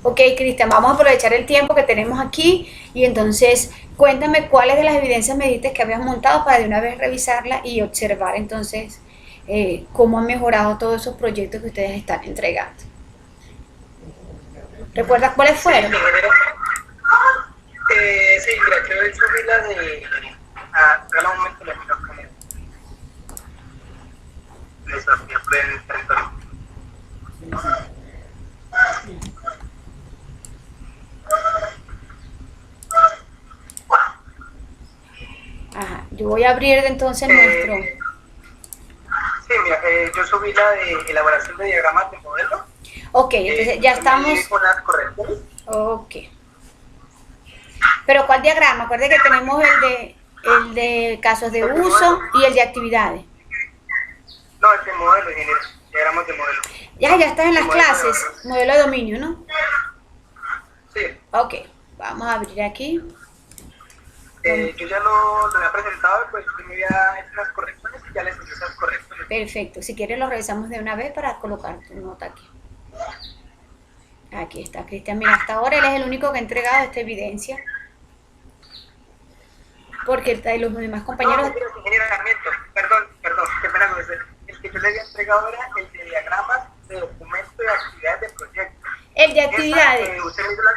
Ok, Cristian, vamos a aprovechar el tiempo que tenemos aquí y entonces cuéntame cuáles de las evidencias me dijiste que habías montado para de una vez revisarla y observar entonces cómo han mejorado todos esos proyectos que ustedes están entregando. ¿Recuerdas cuáles Sí, fueron? ingeniero. Sí, mira, quiero subí la de... Regala un momento, la miro con el desafío del territorio. Ajá, yo voy a abrir entonces Eh, nuestro... sí, mira, yo subí la de elaboración de diagramas de modelo. Ok, entonces ya Usted me ayude estamos... con las correcciones. Ok. Pero ¿cuál diagrama? Acuérdate que tenemos el de casos de El de uso modelo. y el de actividades. No, el de modelo, ingeniero. Diagramas de modelo. Ya estás en De las modelo de clases, valor. modelo de dominio, ¿no? Sí. Ok, vamos a abrir aquí. Yo ya lo había presentado, pues usted me había hecho unas correcciones y ya les hice esas correcciones. Perfecto, si quieres lo revisamos de una vez para colocar tu nota aquí. Aquí está Cristian, mira, hasta ahora él es el único que ha entregado esta evidencia, porque los demás No, compañeros... ingeniero, miento. Perdón, qué pena con usted. El que yo le había entregado era el de diagramas de documento de actividades de proyecto. El de Esa, actividades, usted me hizo la...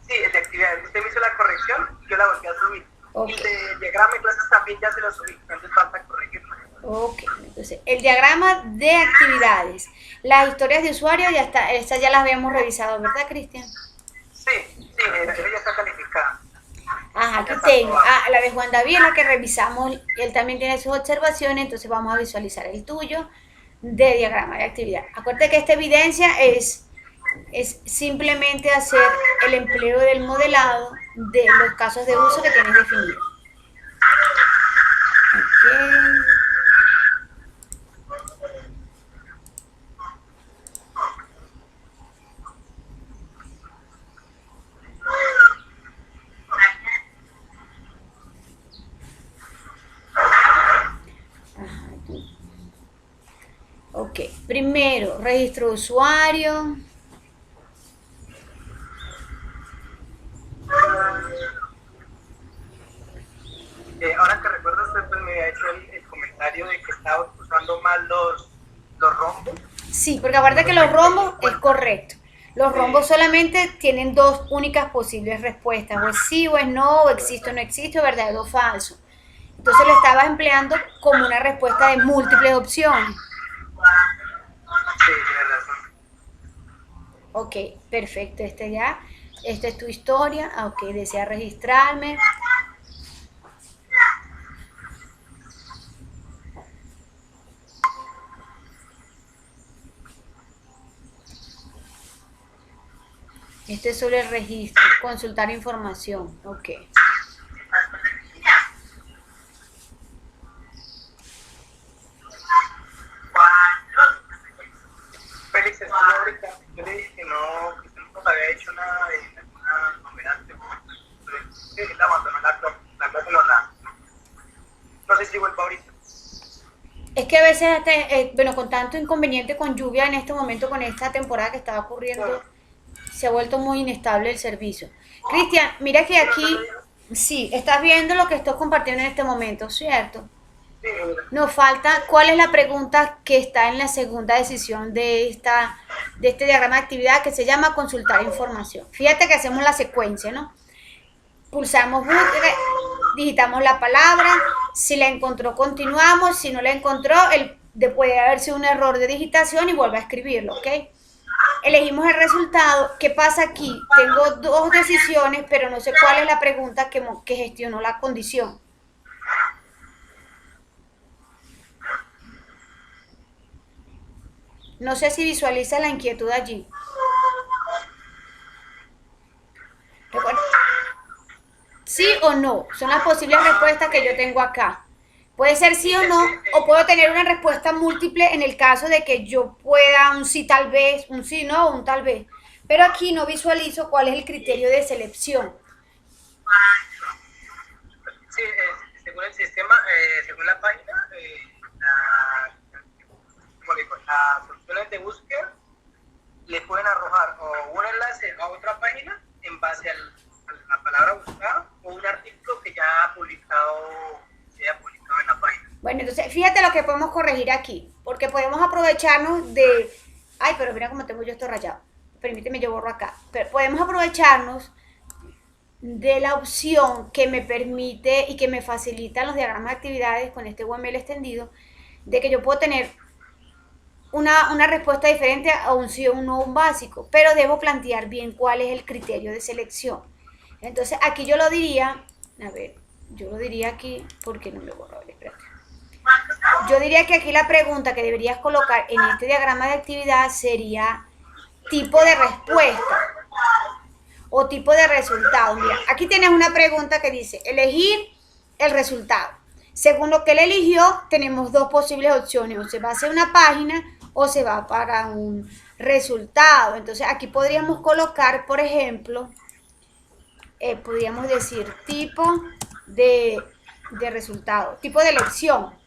Sí, el de actividades. Usted me hizo la corrección y yo la volví a subir. ok, El de diagrama de clases también ya se lo subí, entonces falta corregirlo. ok, entonces el diagrama de actividades, las historias de usuario ya está, estas ya las habíamos revisado, ¿verdad Cristian? Sí, Ok. esa ya está calificada. Ajá, Ya aquí está tengo. aprobada. Ah, la de Juan David es la que revisamos. Él también tiene sus observaciones, entonces vamos a visualizar el tuyo de diagrama de actividad. Acuérdate que esta evidencia es simplemente hacer el empleo del modelado de los casos de uso que tienes definido. Ok. Ajá, ok. Primero, registro de usuario. Ahora que recuerdo, usted pues, me había hecho el comentario de que estaba usando mal los rombos. Sí, porque aparte que los rombos es correcto. Los rombos Eh, solamente tienen dos únicas posibles respuestas, o es sí o es no, o existe o no existe, o verdadero o falso. Entonces lo estabas empleando como una respuesta de múltiples opciones. sí, tiene razón. Ok, perfecto, esta es tu historia, ok, desea registrarme. Este es solo el registro, consultar información, ok. Félix estuvo ahorita, yo le dije que no, que usted no nos había hecho nada de alguna novedad. Sí, él abandonó la clase, no sé si vuelva ahorita. Es que a veces, bueno, con tanto inconveniente con lluvia en este momento, con esta temporada que está ocurriendo, se ha vuelto muy inestable el servicio. Cristian, mira que Sí, no, no lo aquí, dijo. sí, estás viendo lo que estoy compartiendo en este momento, ¿cierto? Sí, Nos falta, ¿cuál es la pregunta que está en la segunda decisión de este diagrama de actividad que se llama consultar información? Fíjate que hacemos la secuencia, ¿no? Pulsamos búsqueda, digitamos la palabra, si la encontró continuamos, si no la encontró, puede haberse un error de digitación y vuelve a escribirlo, ¿ok? Elegimos el resultado. ¿Qué pasa aquí? Tengo dos decisiones, pero no sé cuál es la pregunta que gestionó la condición. No sé si visualiza la inquietud allí. Recuerda, sí o no, son las posibles respuestas que yo tengo acá. Puede ser sí sí, o es no, que o puedo tener una respuesta múltiple en el caso de que yo pueda un sí tal vez, un sí no o un tal vez. Pero aquí no visualizo cuál es el criterio de selección. sí, según el sistema, según la página, como le digo, las opciones de búsqueda le pueden arrojar o un enlace fíjate lo que podemos corregir aquí, porque podemos aprovecharnos de, ay, pero mira cómo tengo yo esto rayado, permíteme, yo borro acá, pero podemos aprovecharnos de la opción que me permite y que me facilita los diagramas de actividades con este UML extendido, de que yo puedo tener una respuesta diferente a un sí o un no, un básico, pero debo plantear bien cuál es el criterio de selección. Entonces aquí yo lo diría, a ver, yo lo diría aquí, porque no me borro, espérate. Yo diría que aquí la pregunta que deberías colocar en este diagrama de actividad sería tipo de respuesta o tipo de resultado. Mira, aquí tienes una pregunta que dice elegir el resultado. Según lo que él eligió, tenemos dos posibles opciones, o se va a hacer una página o se va para un resultado. Entonces aquí podríamos colocar, por ejemplo, podríamos decir tipo de resultado, tipo de elección.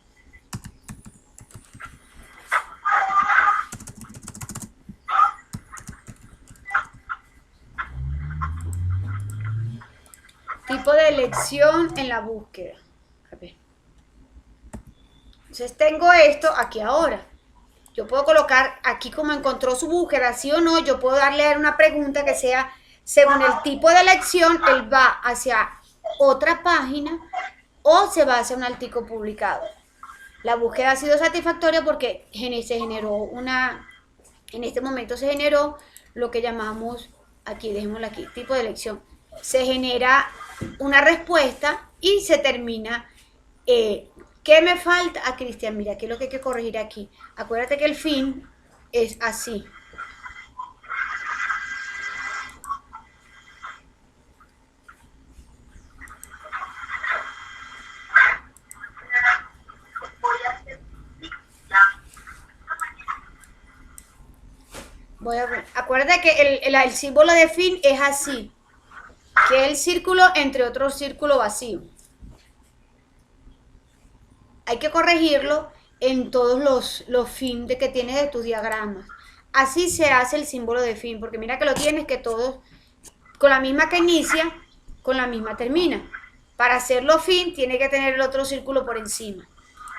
Tipo de elección en la búsqueda. A ver. Entonces tengo esto aquí ahora. Yo puedo colocar aquí como encontró su búsqueda, sí o no. Yo puedo darle una pregunta que sea, según el tipo de elección, él va hacia otra página o se va hacia un artículo publicado. La búsqueda ha sido satisfactoria porque se generó en este momento se generó lo que llamamos, aquí, dejémoslo aquí, tipo de elección. Se genera una respuesta y se termina. ¿Qué me falta? Ah, Cristian, mira, ¿qué es lo que hay que corregir aquí? Acuérdate que el fin es así. Voy a ver. Acuérdate que el símbolo de fin es así, que es el círculo entre otro círculo vacío. Hay que corregirlo en todos los fin de que tienes de tus diagramas. Así se hace el símbolo de fin, porque mira que lo tienes que todos, con la misma que inicia, con la misma termina. Para hacerlo fin, tiene que tener el otro círculo por encima.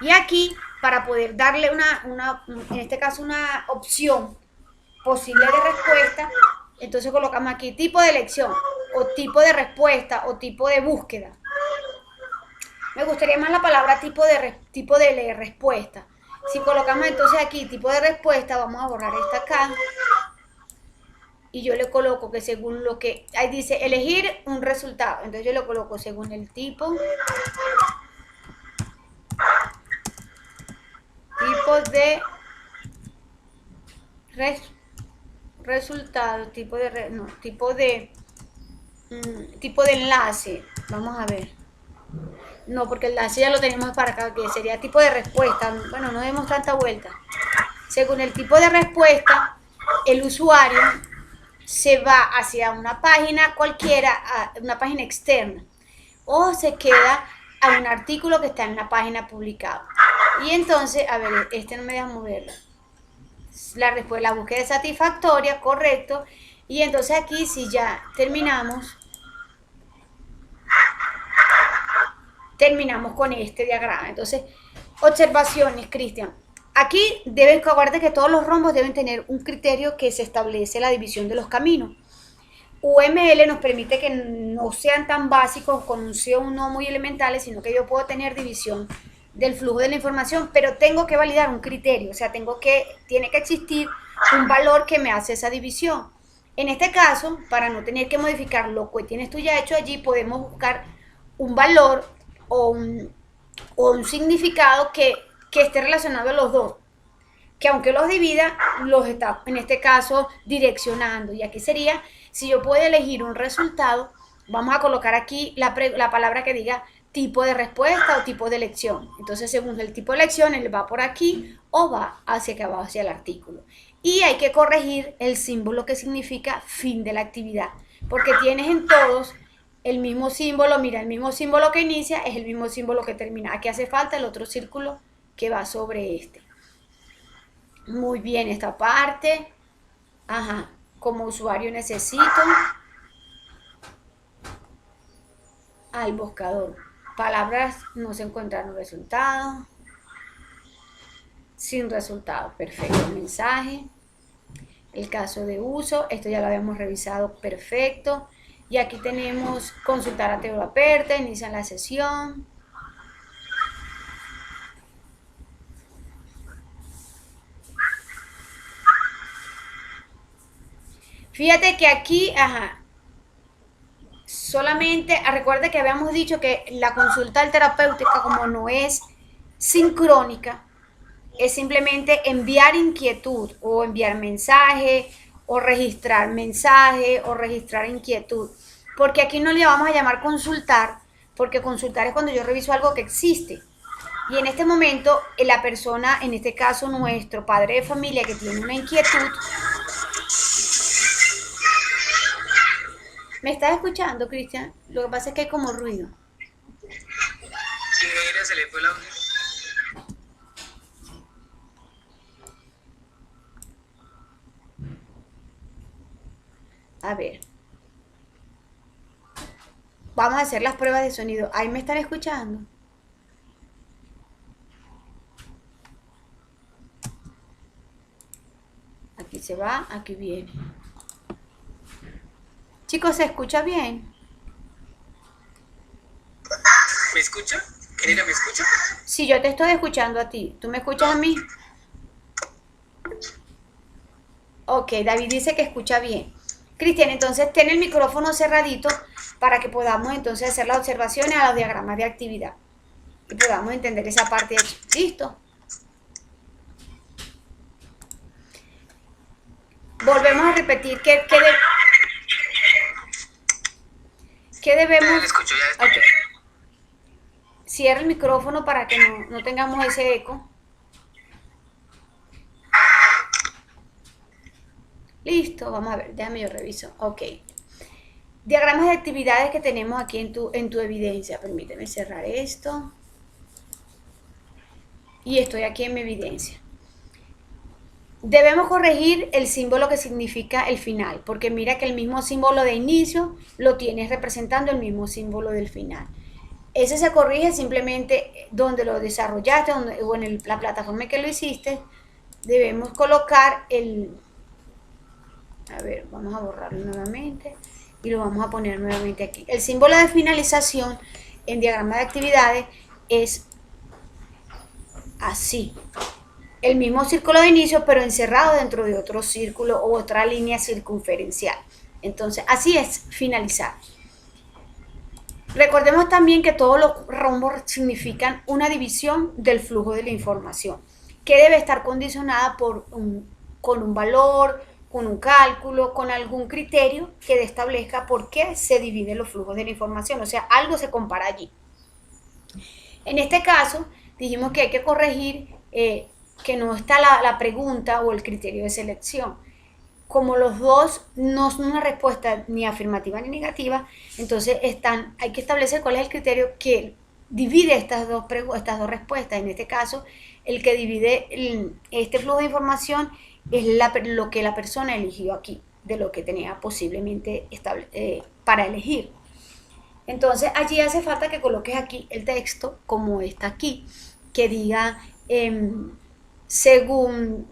Y aquí, para poder darle en este caso, una opción posible de respuesta, entonces colocamos aquí tipo de elección, o tipo de respuesta, o tipo de búsqueda. Me gustaría más la palabra tipo de respuesta. Si colocamos entonces aquí tipo de respuesta, vamos a borrar esta acá. Y yo le coloco que según lo que... Ahí dice elegir un resultado. Entonces yo lo coloco según el tipo. Tipo de resultado. Tipo de enlace. Vamos a ver. No, porque el enlace ya lo tenemos para acá, que sería tipo de respuesta. Bueno, no demos tanta vuelta. Según el tipo de respuesta, el usuario se va hacia una página cualquiera, a una página externa, o se queda a un artículo que está en la página publicado. Y entonces, a ver, este no me deja moverlo. La búsqueda es satisfactoria, correcto. Y entonces aquí, si ya terminamos con este diagrama. Entonces, observaciones, Cristian. Aquí deben acuérdate que todos los rombos deben tener un criterio que se establece la división de los caminos. UML nos permite que no sean tan básicos con un sí o un no muy elementales, sino que yo puedo tener división del flujo de la información, pero tengo que validar un criterio, o sea, tiene que existir un valor que me hace esa división. En este caso, para no tener que modificar lo que tienes tú ya hecho allí, podemos buscar un valor o un significado que esté relacionado a los dos, que aunque los divida, los está en este caso direccionando. Y aquí sería, si yo puedo elegir un resultado, vamos a colocar aquí la palabra que diga tipo de respuesta o tipo de elección. Entonces, según el tipo de elección, él va por aquí o va hacia acá, hacia el artículo. Y hay que corregir el símbolo que significa fin de la actividad, porque tienes en todos el mismo símbolo. Mira, el mismo símbolo que inicia es el mismo símbolo que termina. Aquí hace falta el otro círculo que va sobre este. Muy bien, esta parte. Ajá, como usuario necesito al buscador. Palabras no se encuentran resultados. Sin resultado. Perfecto. Mensaje. El caso de uso. Esto ya lo habíamos revisado. Perfecto. Y aquí tenemos consultar a terapeuta. Inician la sesión. Fíjate que aquí, solamente, recuerde que habíamos dicho que la consulta terapéutica, como no es sincrónica, es simplemente enviar inquietud o enviar mensaje o registrar inquietud. Porque aquí no le vamos a llamar consultar, porque consultar es cuando yo reviso algo que existe. Y en este momento, la persona, en este caso nuestro padre de familia que tiene una inquietud, ¿me estás escuchando, Cristian? Lo que pasa es que hay como ruido. Sí, mira, se le fue el audio. A ver. Vamos a hacer las pruebas de sonido. ¿Ahí me están escuchando? Aquí se va, aquí viene. Chicos, ¿se escucha bien? ¿Me escucha? Querida, ¿me escucha? Sí, yo te estoy escuchando a ti. ¿Tú me escuchas a mí? Ok, David dice que escucha bien. Cristian, entonces ten el micrófono cerradito para que podamos entonces hacer las observaciones a los diagramas de actividad y podamos entender esa parte de aquí. ¿Listo? Volvemos a repetir que debemos... Ya le escucho, ya le escucho. Okay. Cierra el micrófono para que no tengamos ese eco. Listo, vamos a ver, déjame yo reviso. Ok. Diagramas de actividades que tenemos aquí en tu evidencia. Permíteme cerrar esto. Y estoy aquí en mi evidencia. Debemos corregir el símbolo que significa el final, porque mira que el mismo símbolo de inicio lo tienes representando el mismo símbolo del final. Ese se corrige simplemente donde lo desarrollaste o en la plataforma que lo hiciste. Debemos colocar a ver, vamos a borrarlo nuevamente y lo vamos a poner nuevamente aquí. El símbolo de finalización en diagrama de actividades es así. El mismo círculo de inicio, pero encerrado dentro de otro círculo o otra línea circunferencial. Entonces, así es finalizar. Recordemos también que todos los rombos significan una división del flujo de la información, que debe estar condicionada con un valor, con un cálculo, con algún criterio que establezca por qué se dividen los flujos de la información. O sea, algo se compara allí. En este caso, dijimos que hay que corregir que no está la pregunta o el criterio de selección. Como los dos no son una respuesta ni afirmativa ni negativa, entonces hay que establecer cuál es el criterio que divide estas dos respuestas. En este caso, el que divide este flujo de información es lo que la persona eligió aquí, de lo que tenía posiblemente para elegir. Entonces, allí hace falta que coloques aquí el texto, como está aquí, que diga según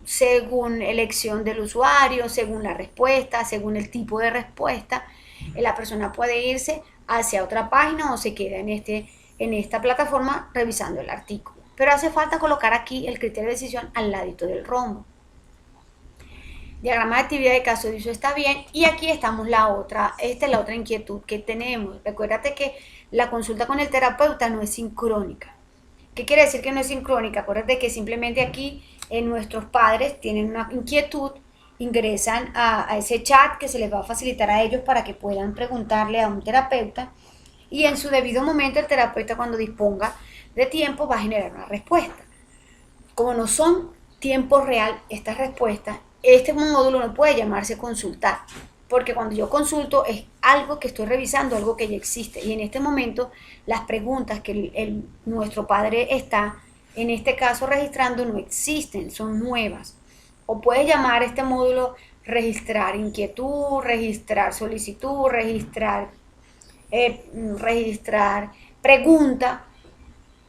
elección del usuario, según la respuesta, según el tipo de respuesta, la persona puede irse hacia otra página o se queda en esta plataforma revisando el artículo. Pero hace falta colocar aquí el criterio de decisión al ladito del rombo. Diagrama de actividad de caso de uso está bien. Y aquí estamos esta es la otra inquietud que tenemos. Recuérdate que la consulta con el terapeuta no es sincrónica. ¿Qué quiere decir que no es sincrónica? Acuérdate que simplemente aquí nuestros padres tienen una inquietud, ingresan a ese chat que se les va a facilitar a ellos para que puedan preguntarle a un terapeuta y en su debido momento el terapeuta, cuando disponga de tiempo, va a generar una respuesta. Como no son tiempo real estas respuestas, este módulo no puede llamarse consultar, porque cuando yo consulto es algo que estoy revisando, algo que ya existe, y en este momento las preguntas que nuestro padre está, en este caso, registrando no existen, son nuevas. O puedes llamar este módulo registrar inquietud, registrar solicitud, registrar pregunta,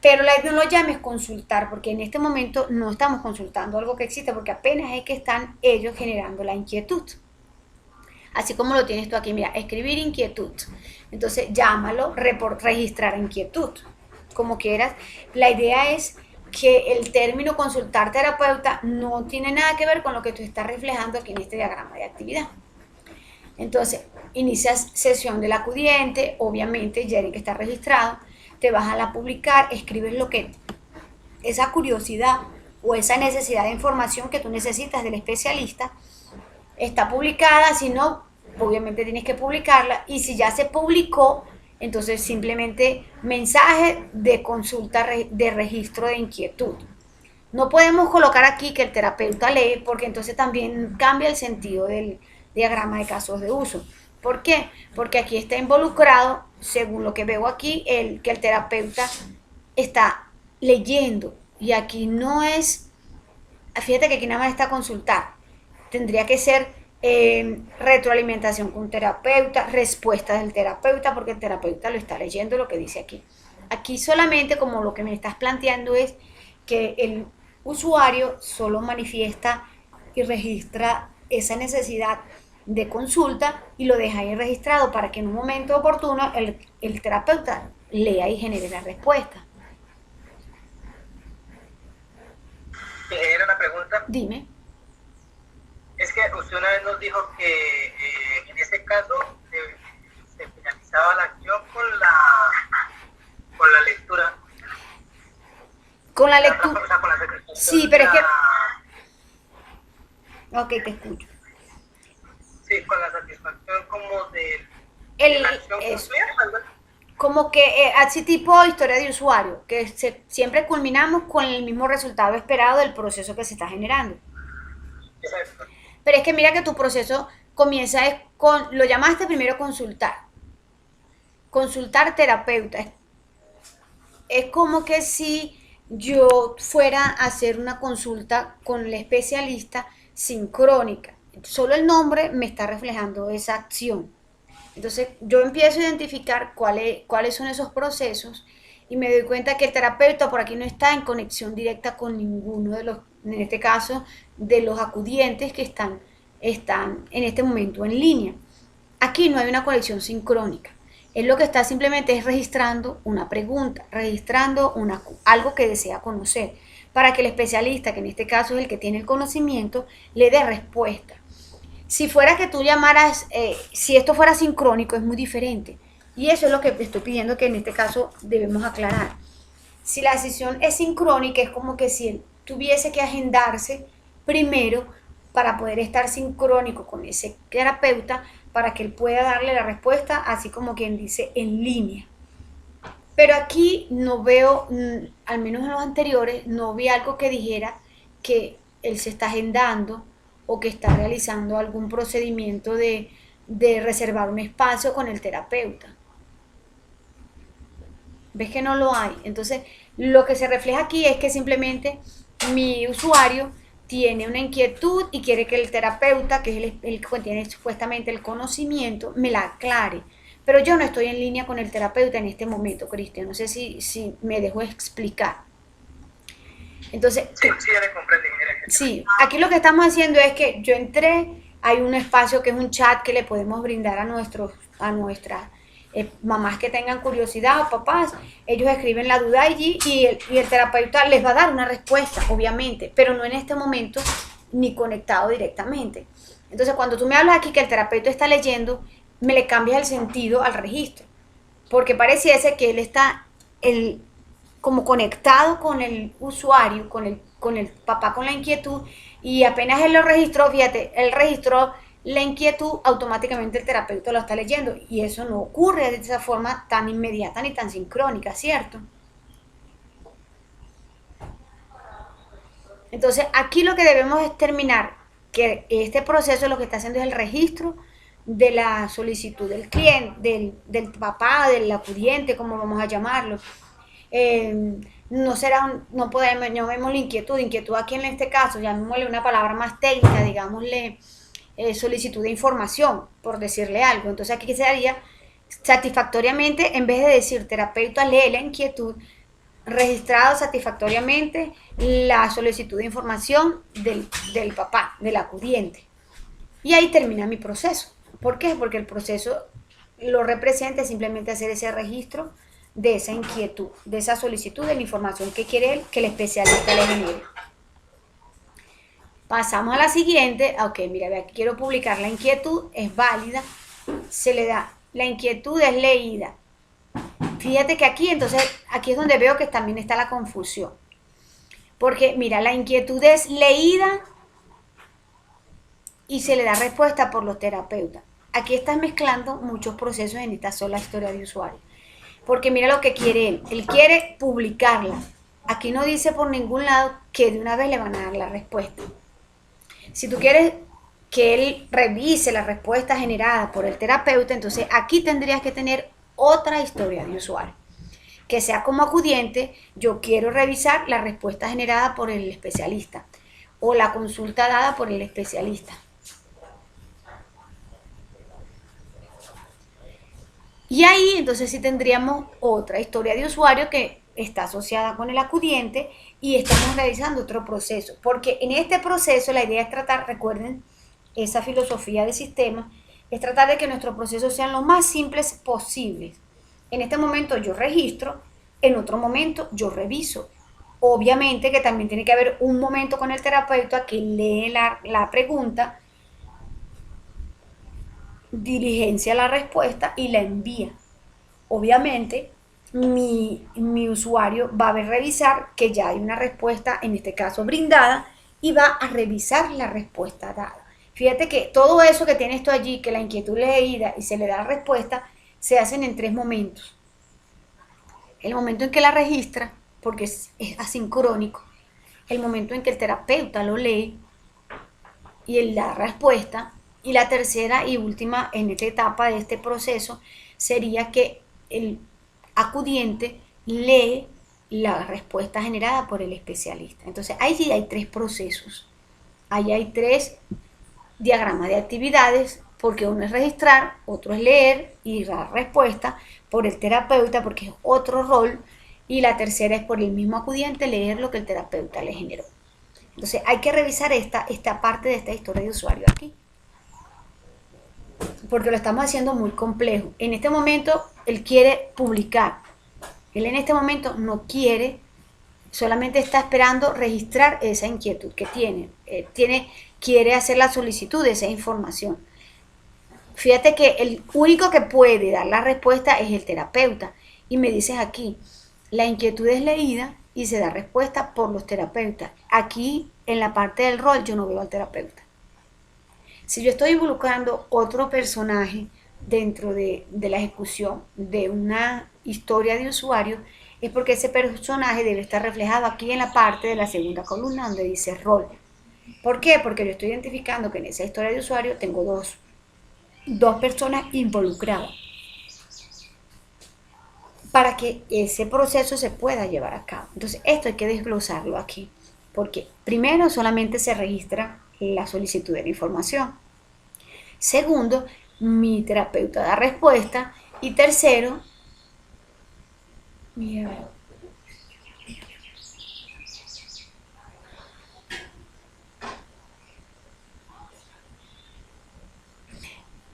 Pero no lo llames consultar, porque en este momento no estamos consultando algo que existe, porque apenas es que están ellos generando la inquietud. Así como lo tienes tú aquí, mira, escribir inquietud. Entonces llámalo registrar inquietud, como quieras. La idea es que el término consultar terapeuta no tiene nada que ver con lo que tú estás reflejando aquí en este diagrama de actividad. Entonces, inicias sesión del acudiente, obviamente ya que está registrado, te vas a la publicar, escribes lo que, esa curiosidad o esa necesidad de información que tú necesitas del especialista, está publicada, si no, obviamente tienes que publicarla, y si ya se publicó, entonces simplemente mensaje de consulta de registro de inquietud. No podemos colocar aquí que el terapeuta lee, porque entonces también cambia el sentido del diagrama de casos de uso. ¿Por qué? Porque aquí está involucrado, según lo que veo aquí, que el terapeuta está leyendo, y aquí no es, fíjate que aquí nada más está consultar, tendría que ser retroalimentación con un terapeuta, respuesta del terapeuta, porque el terapeuta lo está leyendo lo que dice aquí. Aquí solamente, como lo que me estás planteando es que el usuario solo manifiesta y registra esa necesidad de consulta y lo deja ahí registrado para que en un momento oportuno el terapeuta lea y genere la respuesta. Era una pregunta. Dime. Es que usted una vez nos dijo que en ese caso se finalizaba la acción con la lectura. Con la lectura. O sea, con la satisfacción. Sí, pero es que... Ok, te escucho. Sí, con la satisfacción como de El, la acción cumplida, ¿verdad? como que así tipo historia de usuario, que siempre culminamos con el mismo resultado esperado del proceso que se está generando. Exacto. Pero es que mira que tu proceso comienza lo llamaste primero consultar terapeuta. Es como que si yo fuera a hacer una consulta con el especialista sincrónica. Solo el nombre me está reflejando esa acción. Entonces yo empiezo a identificar cuáles son esos procesos y me doy cuenta que el terapeuta por aquí no está en conexión directa con ninguno de los, en este caso, de los acudientes que están en este momento en línea. Aquí no hay una conexión sincrónica. Él lo que está simplemente es registrando una pregunta, registrando algo que desea conocer, para que el especialista, que en este caso es el que tiene el conocimiento, le dé respuesta. Si fuera que tú llamaras, si esto fuera sincrónico, es muy diferente. Y eso es lo que te estoy pidiendo que en este caso debemos aclarar. Si la sesión es sincrónica, es como que si él tuviese que agendarse primero para poder estar sincrónico con ese terapeuta, para que él pueda darle la respuesta, así como quien dice, en línea. Pero aquí no veo, al menos en los anteriores, no vi algo que dijera que él se está agendando o que está realizando algún procedimiento de reservar un espacio con el terapeuta. ¿Ves que no lo hay? Entonces, lo que se refleja aquí es que simplemente mi usuario tiene una inquietud y quiere que el terapeuta, que es el que tiene supuestamente el conocimiento, me la aclare. Pero yo no estoy en línea con el terapeuta en este momento, Cristian. No sé si me dejo explicar. Entonces, sí, ya le comprendí. Sí, aquí lo que estamos haciendo es que yo entré, hay un espacio que es un chat que le podemos brindar a nuestras mamás que tengan curiosidad o papás. Ellos escriben la duda allí y el terapeuta les va a dar una respuesta, obviamente, pero no en este momento ni conectado directamente. Entonces, cuando tú me hablas aquí que el terapeuta está leyendo, me le cambias el sentido al registro, porque pareciese que él está como conectado con el usuario, con el papá con la inquietud, y apenas él lo registró, fíjate, él registró la inquietud, automáticamente el terapeuta lo está leyendo, y eso no ocurre de esa forma tan inmediata ni tan sincrónica, ¿cierto? Entonces, aquí lo que debemos es terminar, que este proceso lo que está haciendo es el registro de la solicitud del cliente, del papá, del acudiente, como vamos a llamarlo. No vemos la inquietud aquí en este caso, llamémosle una palabra más técnica, digámosle solicitud de información, por decirle algo. Entonces aquí se haría satisfactoriamente, en vez de decir terapeuta lee la inquietud, registrado satisfactoriamente la solicitud de información del papá, del acudiente. Y ahí termina mi proceso. ¿Por qué? Porque el proceso lo representa simplemente hacer ese registro de esa inquietud, de esa solicitud de la información que quiere él que el especialista le genere. Pasamos a la siguiente. Ok, mira, vea, quiero publicar la inquietud, es válida, se le da, la inquietud es leída. Fíjate que aquí, entonces, aquí es donde veo que también está la confusión. Porque, mira, la inquietud es leída y se le da respuesta por los terapeutas. Aquí estás mezclando muchos procesos en esta sola historia de usuario. Porque mira lo que quiere él. Él quiere publicarla. Aquí no dice por ningún lado que de una vez le van a dar la respuesta. Si tú quieres que él revise la respuesta generada por el terapeuta, entonces aquí tendrías que tener otra historia de usuario. Que sea como acudiente, yo quiero revisar la respuesta generada por el especialista o la consulta dada por el especialista. Y ahí entonces sí tendríamos otra historia de usuario que está asociada con el acudiente y estamos realizando otro proceso. Porque en este proceso la idea es tratar, recuerden, esa filosofía de sistema, es tratar de que nuestros procesos sean lo más simples posibles. En este momento yo registro, en otro momento yo reviso. Obviamente que también tiene que haber un momento con el terapeuta que lee la pregunta, diligencia la respuesta y la envía. Obviamente, mi usuario va a revisar que ya hay una respuesta, en este caso brindada, y va a revisar la respuesta dada. Fíjate que todo eso que tiene esto allí, que la inquietud leída y se le da la respuesta, se hacen en 3 momentos. El momento en que la registra, porque es asincrónico, el momento en que el terapeuta lo lee y él da respuesta, y la tercera y última en esta etapa de este proceso sería que el acudiente lee la respuesta generada por el especialista. Entonces ahí sí hay 3 procesos. Ahí hay 3 diagramas de actividades, porque uno es registrar, otro es leer y dar respuesta por el terapeuta, porque es otro rol, y la tercera es por el mismo acudiente leer lo que el terapeuta le generó. Entonces hay que revisar esta parte de esta historia de usuario aquí, porque lo estamos haciendo muy complejo. En este momento él quiere publicar, él en este momento no quiere, solamente está esperando registrar esa inquietud que tiene. Quiere hacer la solicitud de esa información. Fíjate que el único que puede dar la respuesta es el terapeuta. Y me dices aquí, la inquietud es leída y se da respuesta por los terapeutas. Aquí, en la parte del rol, yo no veo al terapeuta. Si yo estoy involucrando otro personaje dentro de la ejecución de una historia de usuario, es porque ese personaje debe estar reflejado aquí en la parte de la segunda columna donde dice rol. ¿Por qué? Porque yo estoy identificando que en esa historia de usuario tengo dos personas involucradas para que ese proceso se pueda llevar a cabo. Entonces esto hay que desglosarlo aquí, porque primero solamente se registra la solicitud de la información. Segundo, mi terapeuta da respuesta. Y tercero, mira,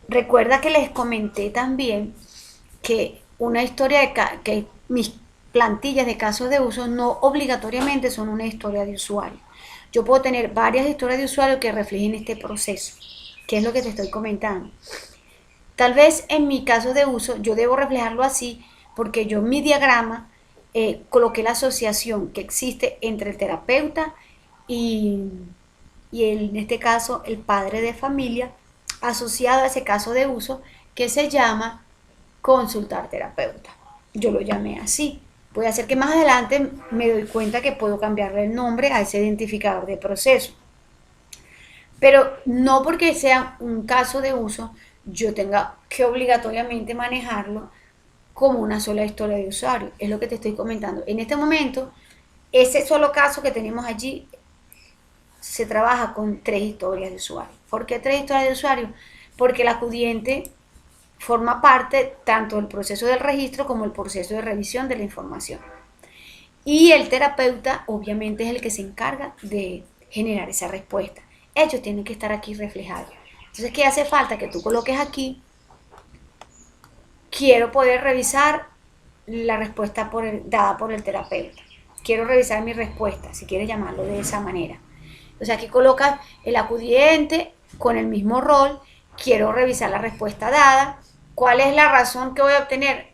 recuerda que les comenté también que una historia que mis plantillas de casos de uso no obligatoriamente son una historia de usuario. Yo puedo tener varias historias de usuario que reflejen este proceso, que es lo que te estoy comentando. Tal vez en mi caso de uso yo debo reflejarlo así porque yo en mi diagrama coloqué la asociación que existe entre el terapeuta y en este caso el padre de familia, asociado a ese caso de uso que se llama consultar terapeuta. Yo lo llamé así. Puede hacer que más adelante me doy cuenta que puedo cambiarle el nombre a ese identificador de proceso. Pero no porque sea un caso de uso, yo tenga que obligatoriamente manejarlo como una sola historia de usuario. Es lo que te estoy comentando. En este momento, ese solo caso que tenemos allí se trabaja con 3 historias de usuario. ¿Por qué 3 historias de usuario? Porque el acudiente forma parte tanto del proceso del registro como el proceso de revisión de la información. Y el terapeuta obviamente es el que se encarga de generar esa respuesta. Ellos tienen que estar aquí reflejados. Entonces, ¿qué hace falta? Que tú coloques aquí, quiero poder revisar la respuesta dada por el terapeuta. Quiero revisar mi respuesta, si quieres llamarlo de esa manera. Entonces aquí colocas el acudiente con el mismo rol, quiero revisar la respuesta dada, cuál es la razón que voy a obtener.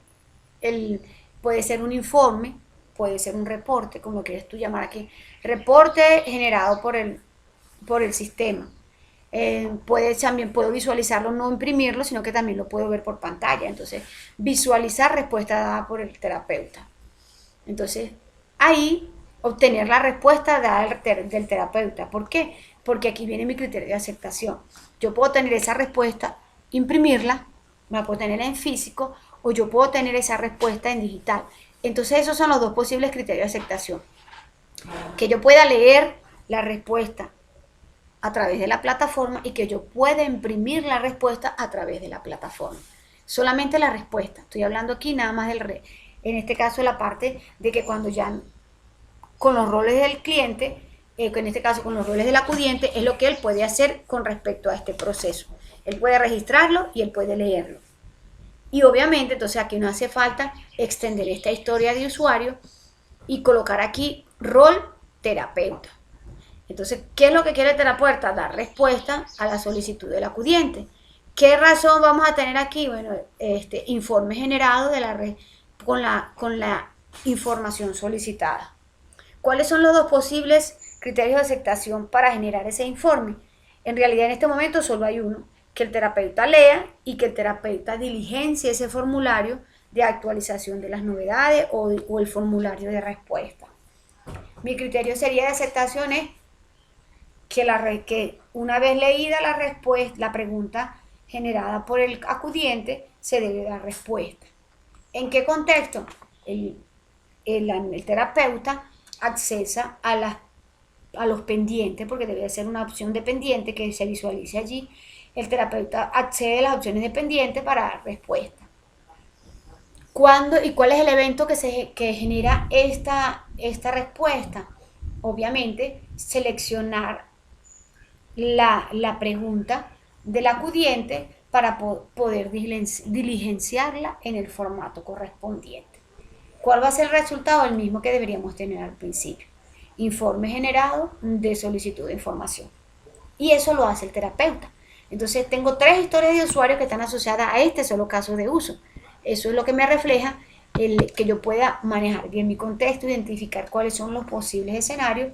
Puede ser un informe, puede ser un reporte, como lo quieres tú llamar aquí, reporte generado por el sistema. También puedo visualizarlo, no imprimirlo, sino que también lo puedo ver por pantalla. Entonces, visualizar respuesta dada por el terapeuta. Entonces, ahí obtener la respuesta dada del terapeuta. ¿Por qué? Porque aquí viene mi criterio de aceptación. Yo puedo tener esa respuesta, imprimirla, la puedo tener en físico, o yo puedo tener esa respuesta en digital. Entonces, esos son los dos posibles criterios de aceptación. Que yo pueda leer la respuesta a través de la plataforma y que yo pueda imprimir la respuesta a través de la plataforma. Solamente la respuesta. Estoy hablando aquí nada más en este caso la parte de que cuando ya con los roles del cliente, en este caso con los roles del acudiente, es lo que él puede hacer con respecto a este proceso. Él puede registrarlo y él puede leerlo. Y obviamente, entonces aquí no hace falta extender esta historia de usuario y colocar aquí rol terapeuta. Entonces, ¿qué es lo que quiere el terapeuta? Dar respuesta a la solicitud del acudiente. ¿Qué razón vamos a tener aquí? Bueno, informe generado con la información solicitada. ¿Cuáles son los dos posibles criterios de aceptación para generar ese informe? En realidad, en este momento solo hay uno, que el terapeuta lea y que el terapeuta diligencie ese formulario de actualización de las novedades o el formulario de respuesta. Mi criterio sería de aceptación es que una vez leída la respuesta, la pregunta generada por el acudiente, se debe dar respuesta. ¿En qué contexto? El terapeuta accesa a los pendientes, porque debe ser una opción de pendiente que se visualice allí. El terapeuta accede a las opciones de pendiente para dar respuesta. ¿Cuándo y cuál es el evento que genera esta respuesta? Obviamente, seleccionar la pregunta del acudiente para poder diligenciarla en el formato correspondiente. ¿Cuál va a ser el resultado? El mismo que deberíamos tener al principio. Informe generado de solicitud de información. Y eso lo hace el terapeuta. Entonces tengo 3 historias de usuario que están asociadas a este solo caso de uso. Eso es lo que me refleja que yo pueda manejar bien mi contexto, identificar cuáles son los posibles escenarios,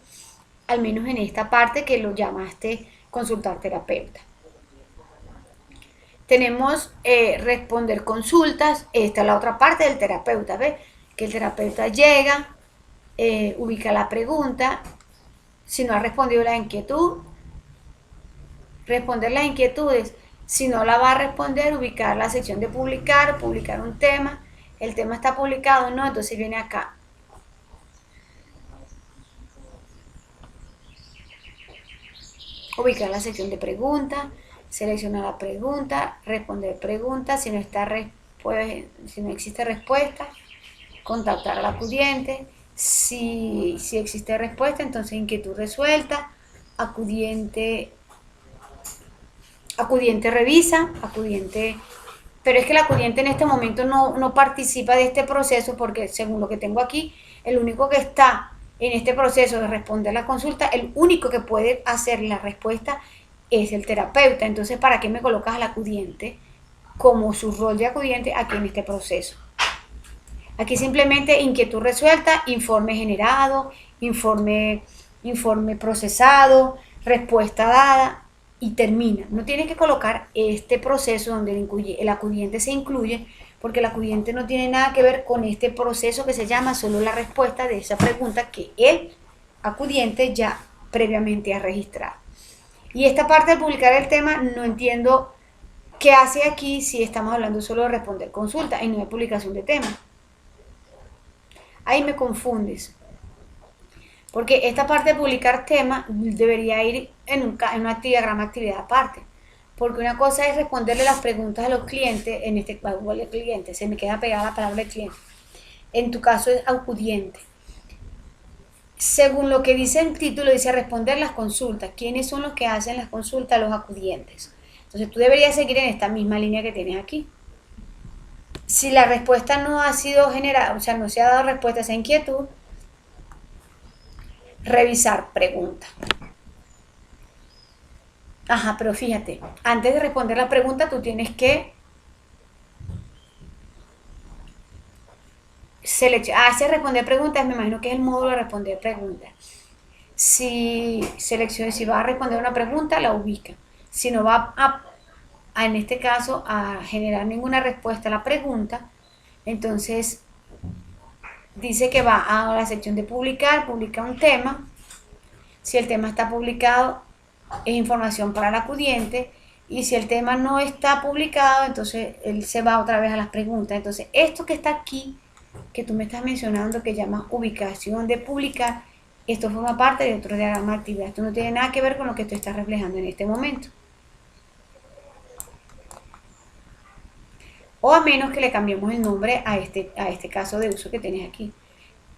al menos en esta parte que lo llamaste consultar terapeuta. Tenemos responder consultas. Esta es la otra parte del terapeuta, ¿ves? Que el terapeuta llega, ubica la pregunta, si no ha respondido la inquietud, responder las inquietudes, si no la va a responder, ubicar la sección de publicar un tema, el tema está publicado, no, entonces viene acá. Ubicar la sección de preguntas, seleccionar la pregunta, responder preguntas, si no existe respuesta, contactar al acudiente, si existe respuesta, entonces inquietud resuelta, acudiente revisa, pero es que el acudiente en este momento no participa de este proceso porque según lo que tengo aquí, el único que está en este proceso de responder la consulta, el único que puede hacer la respuesta es el terapeuta. Entonces, ¿para qué me colocas al acudiente como su rol de acudiente aquí en este proceso? Aquí simplemente inquietud resuelta, informe generado, informe procesado, respuesta dada y termina. No tienes que colocar este proceso donde el acudiente se incluye, porque el acudiente no tiene nada que ver con este proceso que se llama solo la respuesta de esa pregunta que el acudiente ya previamente ha registrado. Y esta parte de publicar el tema no entiendo qué hace aquí si estamos hablando solo de responder consulta y no de publicación de tema. Ahí me confundes. Porque esta parte de publicar tema debería ir en una actividad aparte. Porque una cosa es responderle las preguntas a los clientes, en este caso el cliente, se me queda pegada la palabra cliente. En tu caso es acudiente. según lo que dice el título, dice responder las consultas. ¿Quiénes son los que hacen las consultas? Los acudientes. Entonces tú deberías seguir en esta misma línea que tienes aquí. Si la respuesta no ha sido generada, o sea, no se ha dado respuesta a esa inquietud, revisar pregunta. Ajá, pero fíjate, antes de responder la pregunta tú tienes que seleccionar, responder preguntas, me imagino que es el módulo de responder preguntas. Si va a responder una pregunta, la ubica. Si no va en este caso, a generar ninguna respuesta a la pregunta, entonces dice que va a la sección de publicar, publica un tema. Si el tema está publicado, es información para el acudiente. Y si el tema no está publicado, entonces él se va otra vez a las preguntas. Entonces, esto que está aquí, que tú me estás mencionando, que llamas ubicación de publicar, esto forma parte de otro diagrama de actividad. Esto no tiene nada que ver con lo que tú estás reflejando en este momento. O a menos que le cambiemos el nombre a este caso de uso que tienes aquí.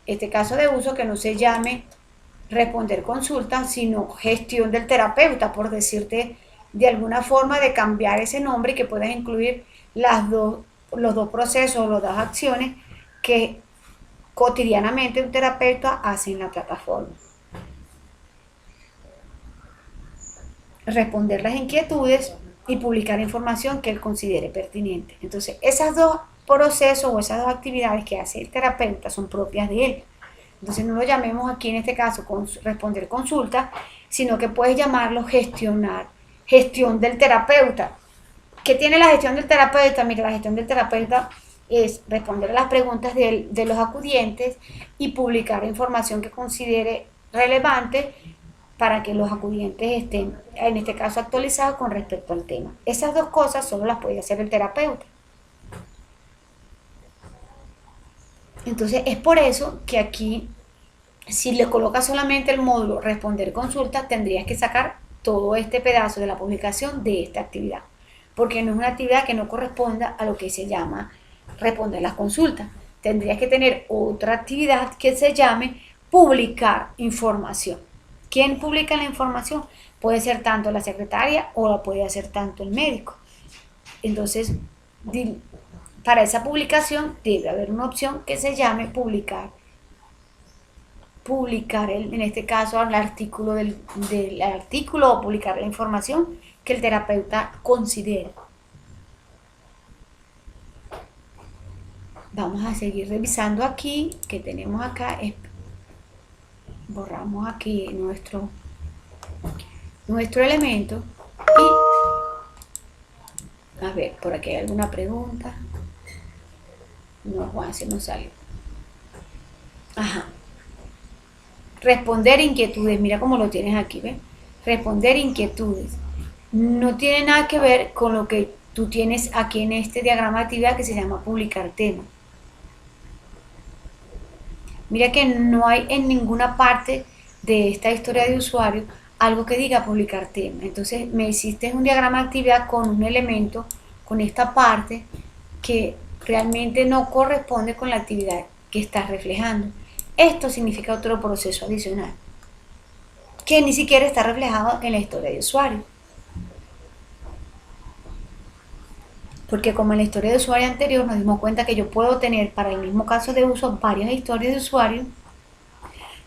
Este caso de uso que no se llame responder consultas, sino gestión del terapeuta, por decirte de alguna forma de cambiar ese nombre y que puedas incluir los dos procesos, las dos acciones que cotidianamente un terapeuta hace en la plataforma. Responder las inquietudes y publicar información que él considere pertinente. Entonces, esos dos procesos o esas dos actividades que hace el terapeuta son propias de él. Entonces, no lo llamemos aquí en este caso responder consulta, sino que puedes llamarlo gestión del terapeuta. ¿Qué tiene la gestión del terapeuta? Mira, la gestión del terapeuta es responder a las preguntas de los acudientes y publicar información que considere relevante para que los acudientes estén, en este caso, actualizados con respecto al tema. Esas dos cosas solo las puede hacer el terapeuta. Entonces, es por eso que aquí, si le colocas solamente el módulo responder consultas, tendrías que sacar todo este pedazo de la publicación de esta actividad, porque no es una actividad que no corresponda a lo que se llama responder las consultas. Tendrías que tener otra actividad que se llame publicar información. ¿Quién publica la información? Puede ser tanto la secretaria o la puede hacer tanto el médico. Entonces, para esa publicación debe haber una opción que se llame publicar. Publicar, en este caso, el artículo del artículo o publicar la información que el terapeuta considere. Vamos a seguir revisando aquí, que tenemos acá, borramos aquí nuestro elemento y a ver, por aquí hay alguna pregunta. No, Juan, se nos salió. Ajá. Responder inquietudes, mira cómo lo tienes aquí, ¿ves? Responder inquietudes. No tiene nada que ver con lo que tú tienes aquí en este diagrama de actividad que se llama publicar tema. Mira que no hay en ninguna parte de esta historia de usuario algo que diga publicar tema. Entonces me hiciste un diagrama de actividad con un elemento, con esta parte que realmente no corresponde con la actividad que estás reflejando. Esto significa otro proceso adicional que ni siquiera está reflejado en la historia de usuario. Porque como en la historia de usuario anterior nos dimos cuenta que yo puedo tener para el mismo caso de uso varias historias de usuario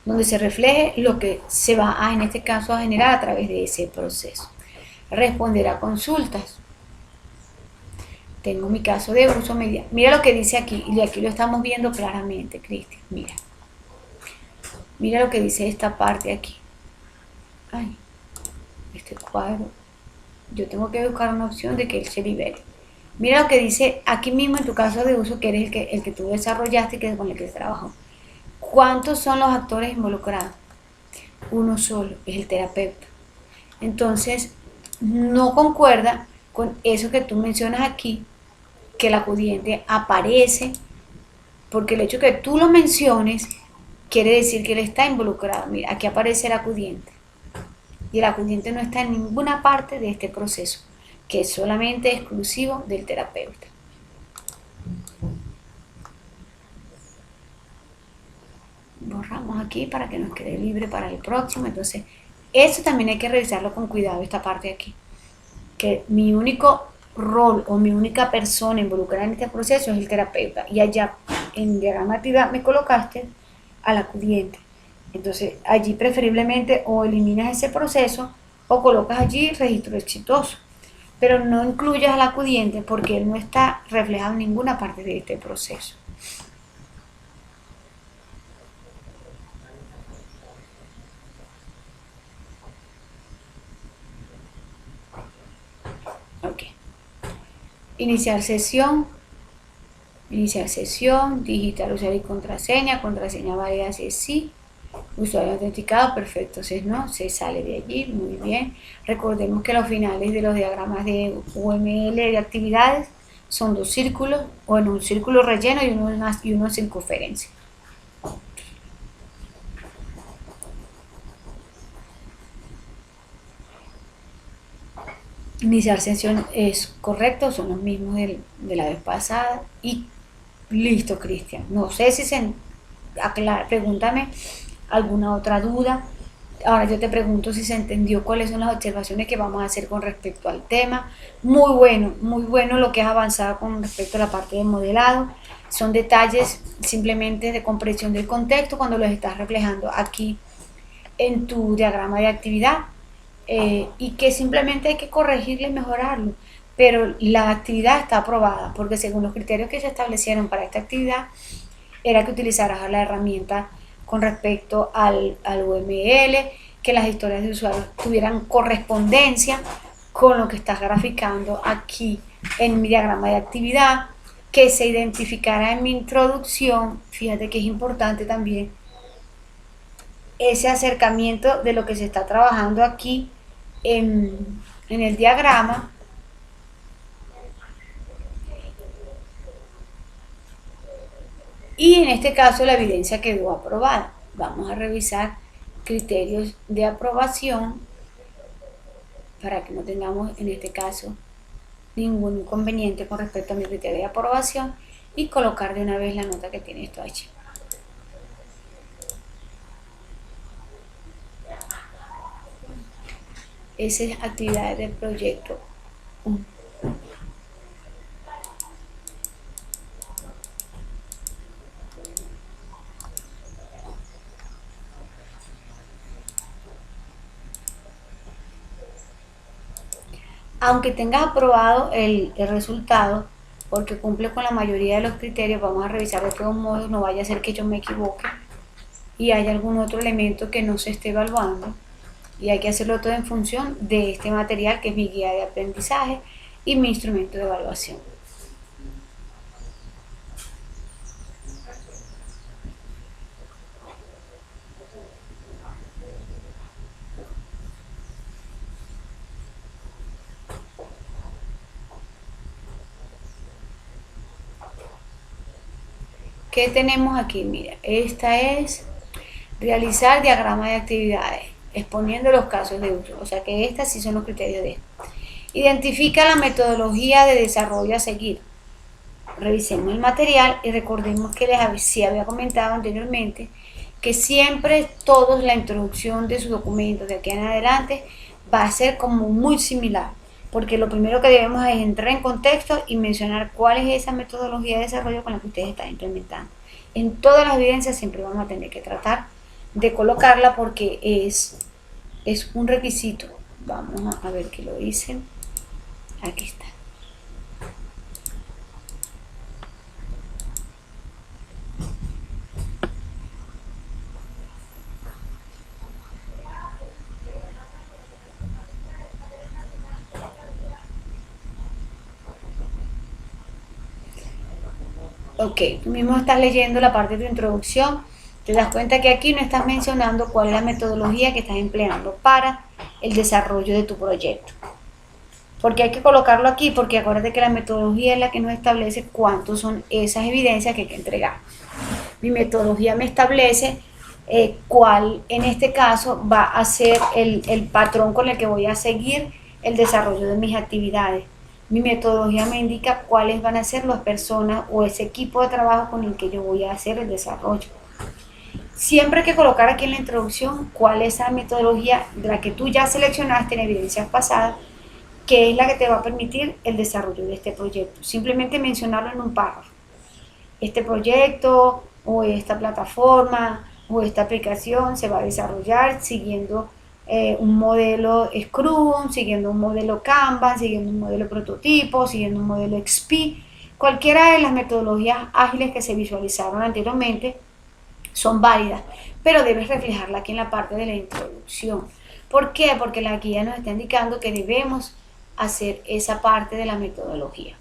donde se refleje lo que se va a, en este caso, a generar a través de ese proceso. Responder a consultas. Tengo mi caso de uso media. Mira lo que dice aquí, y aquí lo estamos viendo claramente, Cristian. Mira lo que dice esta parte aquí. Ay, este cuadro. Yo tengo que buscar una opción de que él se libere. Mira lo que dice aquí mismo en tu caso de uso, que eres el que tú desarrollaste y que es con el que trabajó. ¿Cuántos son los actores involucrados? Uno solo, es el terapeuta. Entonces, no concuerda con eso que tú mencionas aquí, que el acudiente aparece, porque el hecho que tú lo menciones quiere decir que él está involucrado. Mira, aquí aparece el acudiente. Y el acudiente no está en ninguna parte de este proceso, que es solamente exclusivo del terapeuta. borramos aquí para que nos quede libre para el próximo. Entonces, eso también hay que revisarlo con cuidado, esta parte de aquí. Que mi único rol o mi única persona involucrada en este proceso es el terapeuta. Y allá en diagrama de actividad me colocaste al acudiente. Entonces, allí preferiblemente o eliminas ese proceso o colocas allí registro exitoso. Pero no incluyas al acudiente porque él no está reflejado en ninguna parte de este proceso. Ok. Iniciar sesión, digitar usuario y contraseña válida si es sí, usuario autenticado, perfecto, si es no, se sale de allí, muy bien. Recordemos que los finales de los diagramas de UML de actividades son dos círculos, o en un círculo relleno y uno circunferencia. Iniciar sesión es correcto, son los mismos de la vez pasada. Y listo, Cristian. No sé si se aclara, pregúntame alguna otra duda. Ahora yo te pregunto si se entendió cuáles son las observaciones que vamos a hacer con respecto al tema. Muy bueno lo que has avanzado con respecto a la parte de modelado. Son detalles simplemente de comprensión del contexto cuando los estás reflejando aquí en tu diagrama de actividad. Y que simplemente hay que corregirlo y mejorarlo, pero la actividad está aprobada, porque según los criterios que se establecieron para esta actividad, era que utilizaras la herramienta con respecto al UML, que las historias de usuarios tuvieran correspondencia con lo que estás graficando aquí en mi diagrama de actividad, que se identificara en mi introducción. Fíjate que es importante también ese acercamiento de lo que se está trabajando aquí en el diagrama. Y en este caso la evidencia quedó aprobada. Vamos a revisar criterios de aprobación para que no tengamos en este caso ningún inconveniente con respecto a mi criterio de aprobación y colocar de una vez la nota que tiene esto allí. Esa es actividades del proyecto 1. Aunque tengas aprobado el resultado, porque cumple con la mayoría de los criterios, vamos a revisar de todos modos, no vaya a ser que yo me equivoque y haya algún otro elemento que no se esté evaluando. Y hay que hacerlo todo en función de este material que es mi guía de aprendizaje y mi instrumento de evaluación. ¿Qué tenemos aquí? Mira, esta es realizar diagrama de actividades exponiendo los casos de uso, o sea que estas sí son los criterios de esto. Identifica la metodología de desarrollo a seguir. Revisemos el material y recordemos que sí había comentado anteriormente que siempre todos la introducción de su documento de aquí en adelante va a ser como muy similar, porque lo primero que debemos es entrar en contexto y mencionar cuál es esa metodología de desarrollo con la que ustedes están implementando. En todas las evidencias siempre vamos a tener que tratar de colocarla porque es un requisito. Vamos a ver qué lo dicen. Aquí está. Ok, tú mismo estás leyendo la parte de tu introducción, te das cuenta que aquí no estás mencionando cuál es la metodología que estás empleando para el desarrollo de tu proyecto. Porque hay que colocarlo aquí, porque acuérdate que la metodología es la que nos establece cuántos son esas evidencias que hay que entregar. Mi metodología me establece cuál en este caso va a ser el patrón con el que voy a seguir el desarrollo de mis actividades. Mi metodología me indica cuáles van a ser las personas o ese equipo de trabajo con el que yo voy a hacer el desarrollo. Siempre hay que colocar aquí en la introducción cuál es esa metodología de la que tú ya seleccionaste en evidencias pasadas, que es la que te va a permitir el desarrollo de este proyecto. Simplemente mencionarlo en un párrafo. Este proyecto o esta plataforma o esta aplicación se va a desarrollar siguiendo un modelo Scrum, siguiendo un modelo Kanban, siguiendo un modelo prototipo, siguiendo un modelo XP. Cualquiera de las metodologías ágiles que se visualizaron anteriormente son válidas, pero debes reflejarla aquí en la parte de la introducción. ¿Por qué? Porque la guía nos está indicando que debemos hacer esa parte de la metodología.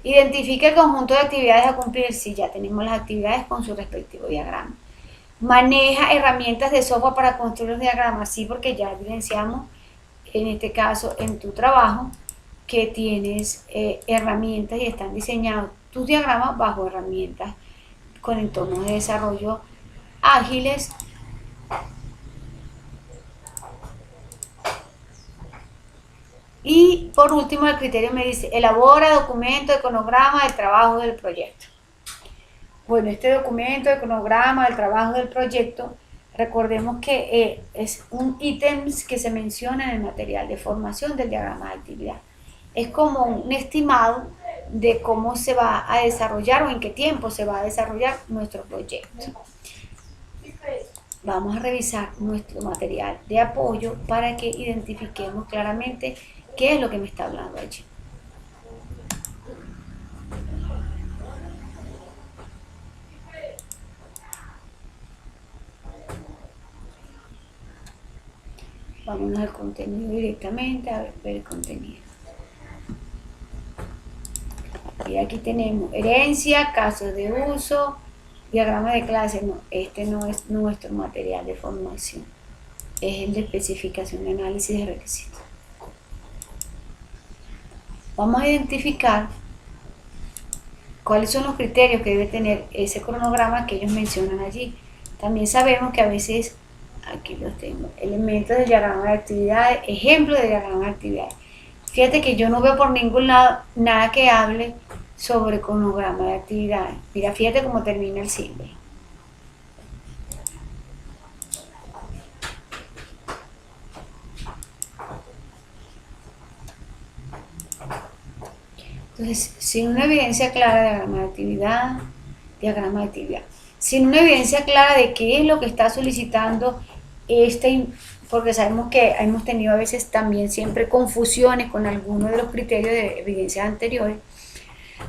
Identifica el conjunto de actividades a cumplir si ya tenemos las actividades con su respectivo diagrama. Maneja herramientas de software para construir los diagramas, sí, porque ya evidenciamos en este caso en tu trabajo que tienes herramientas y están diseñados tus diagramas bajo herramientas con entornos de desarrollo ágiles. Y por último el criterio me dice, elabora documento de cronograma del trabajo del proyecto. Bueno, este documento de cronograma del trabajo del proyecto, recordemos que es un ítem que se menciona en el material de formación del diagrama de actividad. Es como un estimado de cómo se va a desarrollar o en qué tiempo se va a desarrollar nuestro proyecto. Vamos a revisar nuestro material de apoyo para que identifiquemos claramente qué es lo que me está hablando allí. Vámonos al contenido directamente, a ver el contenido. Y aquí tenemos herencia, casos de uso, diagrama de clase. No, este no es nuestro material de formación, es el de especificación de análisis de requisitos. Vamos a identificar cuáles son los criterios que debe tener ese cronograma que ellos mencionan allí. También sabemos que a veces, aquí los tengo, elementos del diagrama de actividades, ejemplos de diagrama de actividades. Fíjate que yo no veo por ningún lado nada que hable sobre cronograma de actividades. Mira, fíjate cómo termina el símbolo. Entonces, sin una evidencia clara de diagrama de actividad, sin una evidencia clara de qué es lo que está solicitando porque sabemos que hemos tenido a veces también siempre confusiones con algunos de los criterios de evidencias anteriores.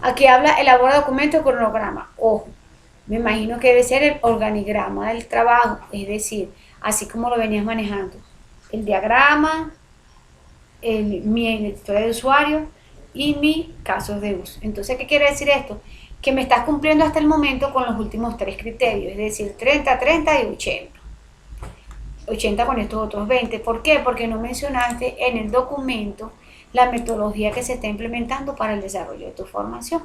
Aquí habla, elabora documento, cronograma. Ojo, me imagino que debe ser el organigrama del trabajo, es decir, así como lo venías manejando. El diagrama, mi historia de usuario y mi casos de uso. Entonces, ¿qué quiere decir esto? Que me estás cumpliendo hasta el momento con los últimos tres criterios, es decir, 30, 30 y 80. 80 con estos otros 20. ¿Por qué? Porque no mencionaste en el documento la metodología que se está implementando para el desarrollo de tu formación.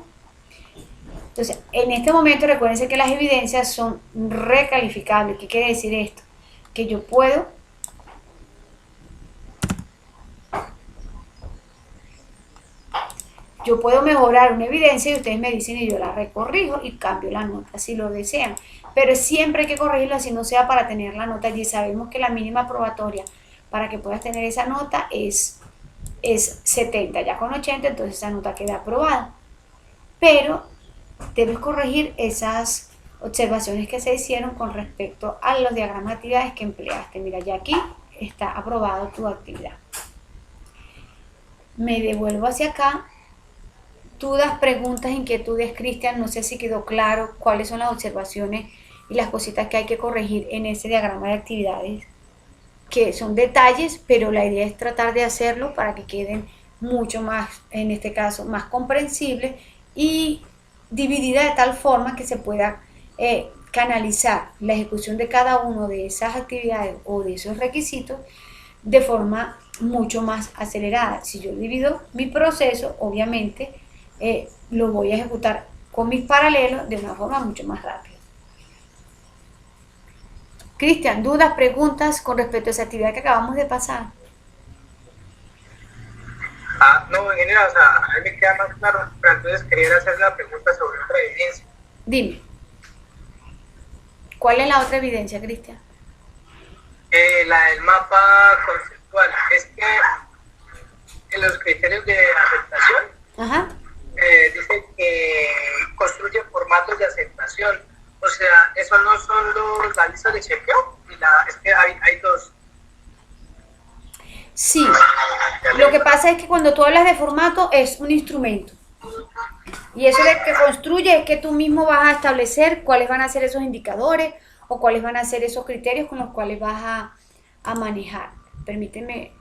Entonces, en este momento recuérdense que las evidencias son recalificables. ¿Qué quiere decir esto? Que yo puedo mejorar una evidencia y ustedes me dicen y yo la recorrijo y cambio la nota si lo desean. Pero siempre hay que corregirlo, así no sea para tener la nota allí. Sabemos que la mínima probatoria para que puedas tener esa nota es 70. Ya con 80, entonces esa nota queda aprobada. Pero debes corregir esas observaciones que se hicieron con respecto a los diagramas de actividades que empleaste. Mira, ya aquí está aprobado tu actividad. Me devuelvo hacia acá. Dudas, preguntas, inquietudes, Cristian, no sé si quedó claro cuáles son las observaciones y las cositas que hay que corregir en ese diagrama de actividades, que son detalles, pero la idea es tratar de hacerlo para que queden mucho más, en este caso, más comprensibles y dividida de tal forma que se pueda canalizar la ejecución de cada una de esas actividades o de esos requisitos de forma mucho más acelerada. Si yo divido mi proceso, obviamente lo voy a ejecutar con mis paralelos de una forma mucho más rápida. Cristian, ¿dudas, preguntas con respecto a esa actividad que acabamos de pasar? No, en general, o sea, a mí me queda más claro, pero entonces quería hacer la pregunta sobre otra evidencia. Dime. ¿Cuál es la otra evidencia, Cristian? La del mapa conceptual. Es que en los criterios de aceptación Ajá. dice que construye formatos de aceptación. O sea, esos no son las listas de chequeo. Es que hay dos. Sí. Lo que pasa es que cuando tú hablas de formato es un instrumento. Y eso de que construye es que tú mismo vas a establecer cuáles van a ser esos indicadores o cuáles van a ser esos criterios con los cuales vas a manejar. Permíteme,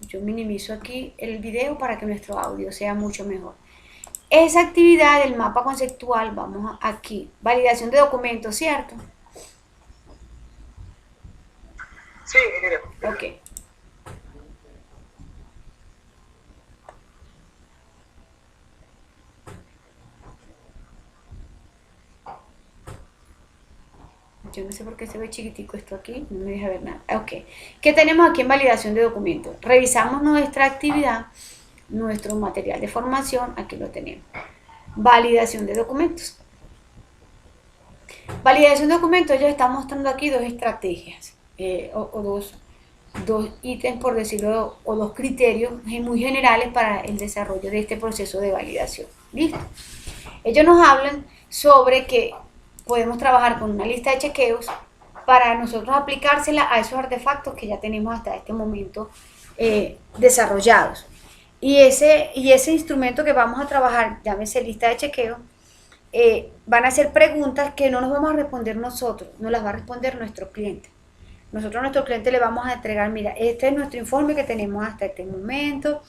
yo minimizo aquí el video para que nuestro audio sea mucho mejor. Esa actividad del mapa conceptual, vamos aquí, validación de documentos, ¿cierto? Sí, ok. Yo no sé por qué se ve chiquitico esto aquí, no me deja ver nada. Ok, ¿qué tenemos aquí en validación de documentos? Revisamos nuestra actividad, nuestro material de formación, aquí lo tenemos. Validación de documentos. Validación de documentos, ya está mostrando aquí dos estrategias, o dos ítems, por decirlo, o dos criterios muy generales para el desarrollo de este proceso de validación. ¿Listo? Ellos nos hablan sobre que podemos trabajar con una lista de chequeos para nosotros aplicársela a esos artefactos que ya tenemos hasta este momento desarrollados. Y ese instrumento que vamos a trabajar, llámese lista de chequeo, van a ser preguntas que no nos vamos a responder nosotros, nos las va a responder nuestro cliente. Nosotros a nuestro cliente le vamos a entregar, mira, este es nuestro informe que tenemos hasta este momento,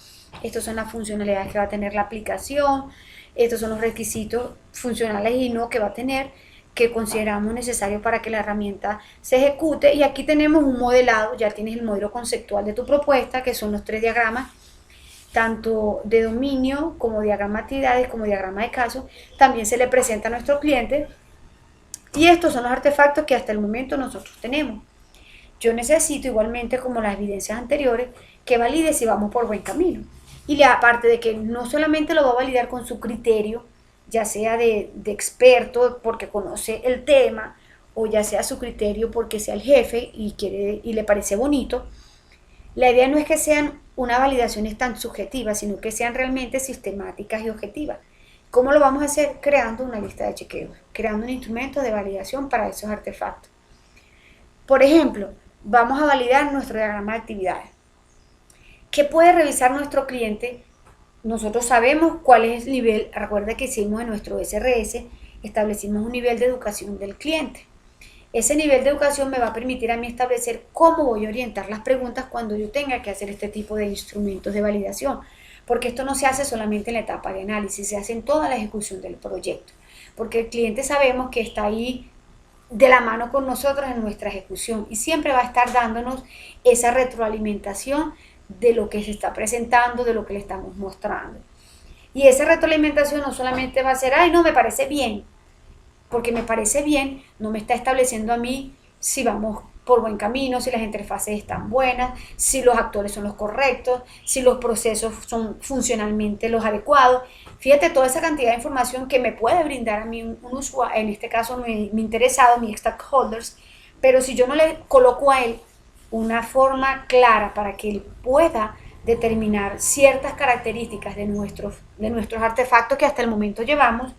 estas son las funcionalidades que va a tener la aplicación, estos son los requisitos funcionales y no que va a tener, que consideramos necesarios para que la herramienta se ejecute. Y aquí tenemos un modelado, ya tienes el modelo conceptual de tu propuesta, que son los 3 diagramas, tanto de dominio como diagrama de actividades, como diagrama de casos. También se le presenta a nuestro cliente. Y estos son los artefactos que hasta el momento nosotros tenemos. Yo necesito igualmente, como las evidencias anteriores, que valide si vamos por buen camino. Y aparte de que no solamente lo va a validar con su criterio, ya sea de experto porque conoce el tema, o ya sea su criterio porque sea el jefe y le parece bonito. La idea no es que sean una validaciones tan subjetivas, sino que sean realmente sistemáticas y objetivas. ¿Cómo lo vamos a hacer? Creando una lista de chequeos, creando un instrumento de validación para esos artefactos. Por ejemplo, vamos a validar nuestro diagrama de actividades. ¿Qué puede revisar nuestro cliente? Nosotros sabemos cuál es el nivel. Recuerda que hicimos en nuestro SRS, establecimos un nivel de educación del cliente. Ese nivel de educación me va a permitir a mí establecer cómo voy a orientar las preguntas cuando yo tenga que hacer este tipo de instrumentos de validación. Porque esto no se hace solamente en la etapa de análisis, se hace en toda la ejecución del proyecto. Porque el cliente sabemos que está ahí de la mano con nosotros en nuestra ejecución y siempre va a estar dándonos esa retroalimentación de lo que se está presentando, de lo que le estamos mostrando. Y esa retroalimentación no solamente va a ser, ay, no, me parece bien, porque me parece bien, no me está estableciendo a mí si vamos por buen camino, si las interfaces están buenas, si los actores son los correctos, si los procesos son funcionalmente los adecuados. Fíjate toda esa cantidad de información que me puede brindar a mí un usuario, en este caso mi interesado, mi stakeholders, pero si yo no le coloco a él una forma clara para que él pueda determinar ciertas características de nuestros artefactos que hasta el momento llevamos,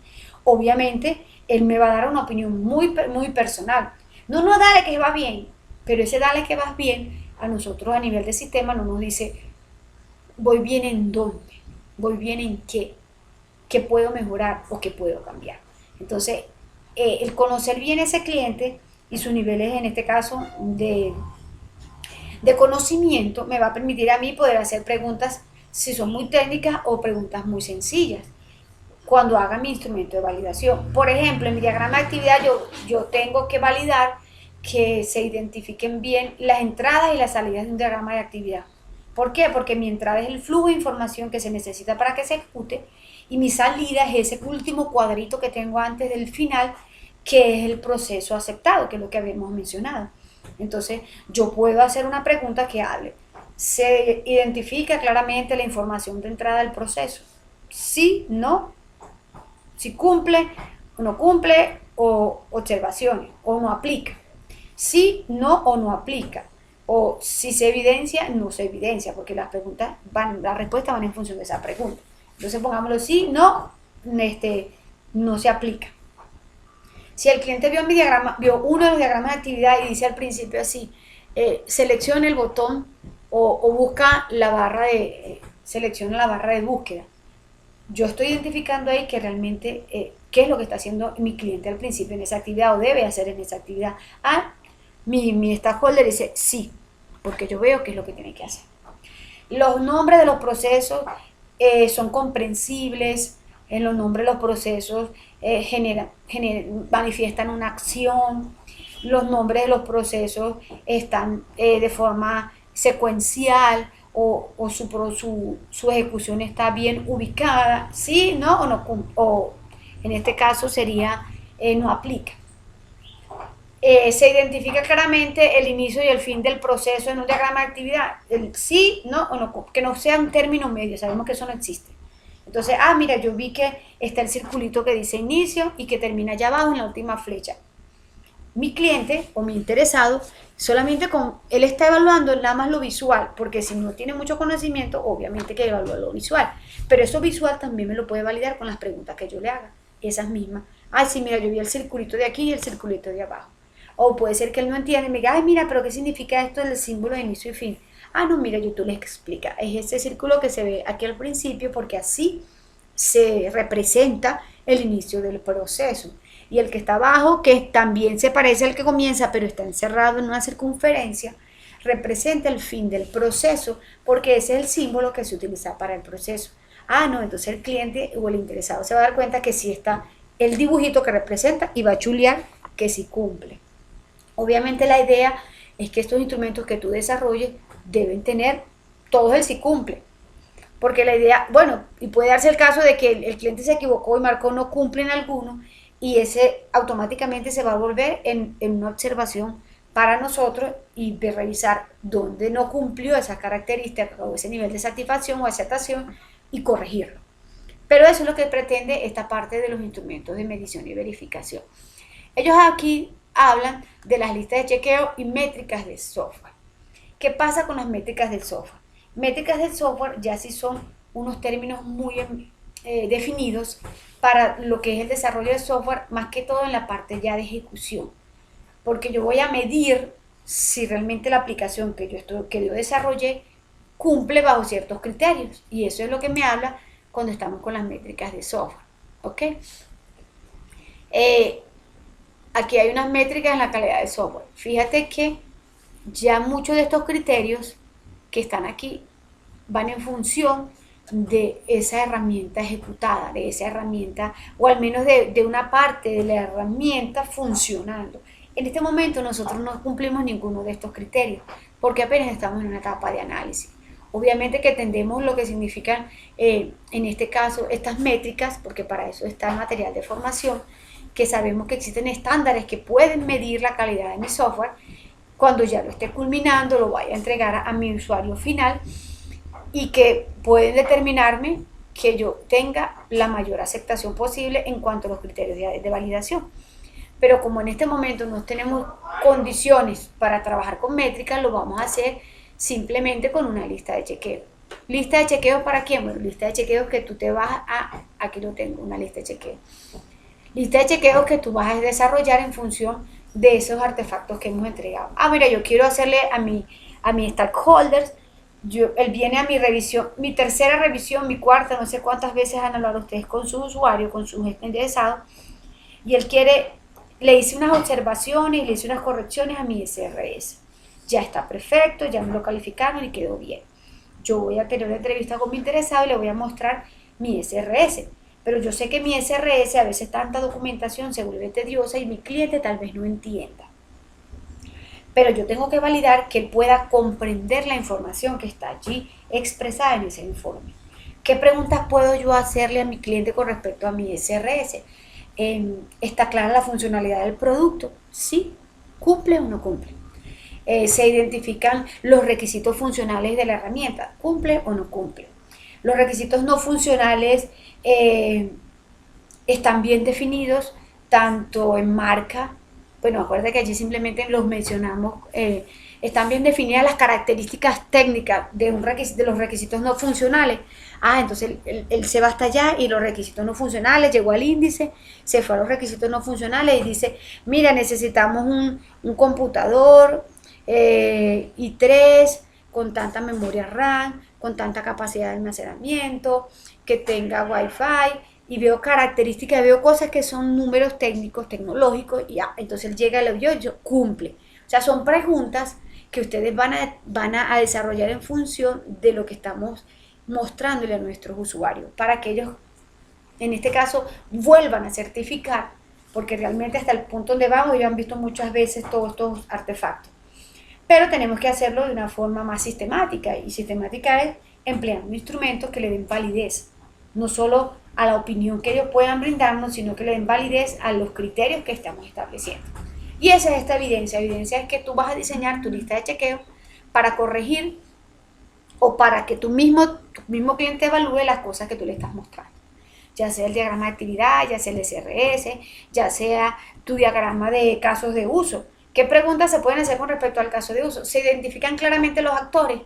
obviamente él me va a dar una opinión muy personal. No, dale que va bien, pero ese dale que vas bien, a nosotros a nivel de sistema no nos dice, voy bien en dónde, voy bien en qué puedo mejorar o qué puedo cambiar. Entonces, el conocer bien ese cliente y sus niveles, en este caso, de conocimiento, me va a permitir a mí poder hacer preguntas, si son muy técnicas o preguntas muy sencillas, cuando haga mi instrumento de validación. Por ejemplo, en mi diagrama de actividad yo tengo que validar que se identifiquen bien las entradas y las salidas de un diagrama de actividad. ¿Por qué? Porque mi entrada es el flujo de información que se necesita para que se ejecute y mi salida es ese último cuadrito que tengo antes del final, que es el proceso aceptado, que es lo que habíamos mencionado. Entonces, yo puedo hacer una pregunta que hable. ¿Se identifica claramente la información de entrada del proceso? Sí, no. Si cumple o no cumple, o observaciones, o no aplica. Sí, no o no aplica. O si se evidencia, no se evidencia, porque las respuestas van en función de esa pregunta. Entonces pongámoslo sí, no, no se aplica. Si el cliente vio mi diagrama, vio uno de los diagramas de actividad y dice al principio así, seleccione el botón o busca la barra selecciona la barra de búsqueda. Yo estoy identificando ahí que realmente qué es lo que está haciendo mi cliente al principio en esa actividad o debe hacer en esa actividad. Mi stakeholder dice sí, porque yo veo qué es lo que tiene que hacer. Los nombres de los procesos son comprensibles. En los nombres de los procesos manifiestan una acción. Los nombres de los procesos están de forma secuencial o su ejecución está bien ubicada, sí, no, o no, o en este caso sería no aplica. Se identifica claramente el inicio y el fin del proceso en un diagrama de actividad, el sí, no o no, que no sea un término medio, sabemos que eso no existe. Entonces, mira, yo vi que está el circulito que dice inicio y que termina allá abajo en la última flecha. Mi cliente o mi interesado, solamente él está evaluando nada más lo visual, porque si no tiene mucho conocimiento, obviamente que evalúa lo visual, pero eso visual también me lo puede validar con las preguntas que yo le haga, esas mismas. Sí, mira, yo vi el circulito de aquí y el circulito de abajo. O puede ser que él no entienda y me diga, mira, pero ¿qué significa esto del símbolo de inicio y fin? No, mira, YouTube les explica, es ese círculo que se ve aquí al principio, porque así se representa el inicio del proceso. Y el que está abajo, que también se parece al que comienza, pero está encerrado en una circunferencia, representa el fin del proceso, porque ese es el símbolo que se utiliza para el proceso. No, entonces el cliente o el interesado se va a dar cuenta que sí está el dibujito que representa y va a chulear que sí cumple. Obviamente la idea es que estos instrumentos que tú desarrolles deben tener todos el sí cumple. Porque la idea, bueno, y puede darse el caso de que el cliente se equivocó y marcó no cumple en alguno, y ese automáticamente se va a volver en una observación para nosotros y de revisar dónde no cumplió esa característica o ese nivel de satisfacción o aceptación y corregirlo. Pero eso es lo que pretende esta parte de los instrumentos de medición y verificación. Ellos aquí hablan de las listas de chequeo y métricas de software. ¿Qué pasa con las métricas del software? Métricas del software ya sí son unos términos muy definidos para lo que es el desarrollo de software, más que todo en la parte ya de ejecución, porque yo voy a medir si realmente la aplicación que yo desarrollé cumple bajo ciertos criterios, y eso es lo que me habla cuando estamos con las métricas de software, ¿ok? Aquí hay unas métricas en la calidad del software. Fíjate que ya muchos de estos criterios que están aquí van en función de esa herramienta ejecutada, de esa herramienta, o al menos de una parte de la herramienta funcionando. En este momento nosotros no cumplimos ninguno de estos criterios, porque apenas estamos en una etapa de análisis. Obviamente que entendemos lo que significan, en este caso, estas métricas, porque para eso está el material de formación, que sabemos que existen estándares que pueden medir la calidad de mi software. Cuando ya lo esté culminando, lo vaya a entregar a mi usuario final, y que pueden determinarme que yo tenga la mayor aceptación posible en cuanto a los criterios de validación. Pero como en este momento no tenemos condiciones para trabajar con métricas, lo vamos a hacer simplemente con una lista de chequeo. ¿Lista de chequeo para quién? Bueno, lista de chequeos que tú te vas aquí lo tengo, una lista de chequeo. Lista de chequeos que tú vas a desarrollar en función de esos artefactos que hemos entregado. Mira, yo quiero hacerle a mi stakeholders, él viene a mi revisión, mi tercera revisión, mi cuarta, no sé cuántas veces han hablado ustedes con su usuario, con su interesado, y él le hice unas observaciones, le hice unas correcciones a mi SRS. Ya está perfecto, ya me lo calificaron y quedó bien. Yo voy a tener una entrevista con mi interesado y le voy a mostrar mi SRS. Pero yo sé que mi SRS, a veces tanta documentación se vuelve tediosa y mi cliente tal vez no entienda. Pero yo tengo que validar que él pueda comprender la información que está allí expresada en ese informe. ¿Qué preguntas puedo yo hacerle a mi cliente con respecto a mi SRS? ¿Está clara la funcionalidad del producto? ¿Sí? ¿Cumple o no cumple? Se identifican los requisitos funcionales de la herramienta. ¿Cumple o no cumple? Los requisitos no funcionales están bien definidos tanto en marca. Bueno, acuérdate que allí simplemente los mencionamos, están bien definidas las características técnicas de, de los requisitos no funcionales. Entonces él se va hasta allá y los requisitos no funcionales, llegó al índice, se fue a los requisitos no funcionales y dice, mira, necesitamos un computador i3 con tanta memoria RAM, con tanta capacidad de almacenamiento, que tenga Wi-Fi, y veo características, veo cosas que son números técnicos, tecnológicos, y entonces él llega y yo cumple. O sea, son preguntas que ustedes van a desarrollar en función de lo que estamos mostrándole a nuestros usuarios, para que ellos, en este caso, vuelvan a certificar, porque realmente hasta el punto donde vamos, ellos han visto muchas veces todos estos artefactos. Pero tenemos que hacerlo de una forma más sistemática, y sistemática es empleando instrumentos que le den validez, no solo a la opinión que ellos puedan brindarnos, sino que le den validez a los criterios que estamos estableciendo. Y esa es esta evidencia. Evidencia es que tú vas a diseñar tu lista de chequeo para corregir o para que tu mismo cliente evalúe las cosas que tú le estás mostrando. Ya sea el diagrama de actividad, ya sea el SRS, ya sea tu diagrama de casos de uso. ¿Qué preguntas se pueden hacer con respecto al caso de uso? ¿Se identifican claramente los actores?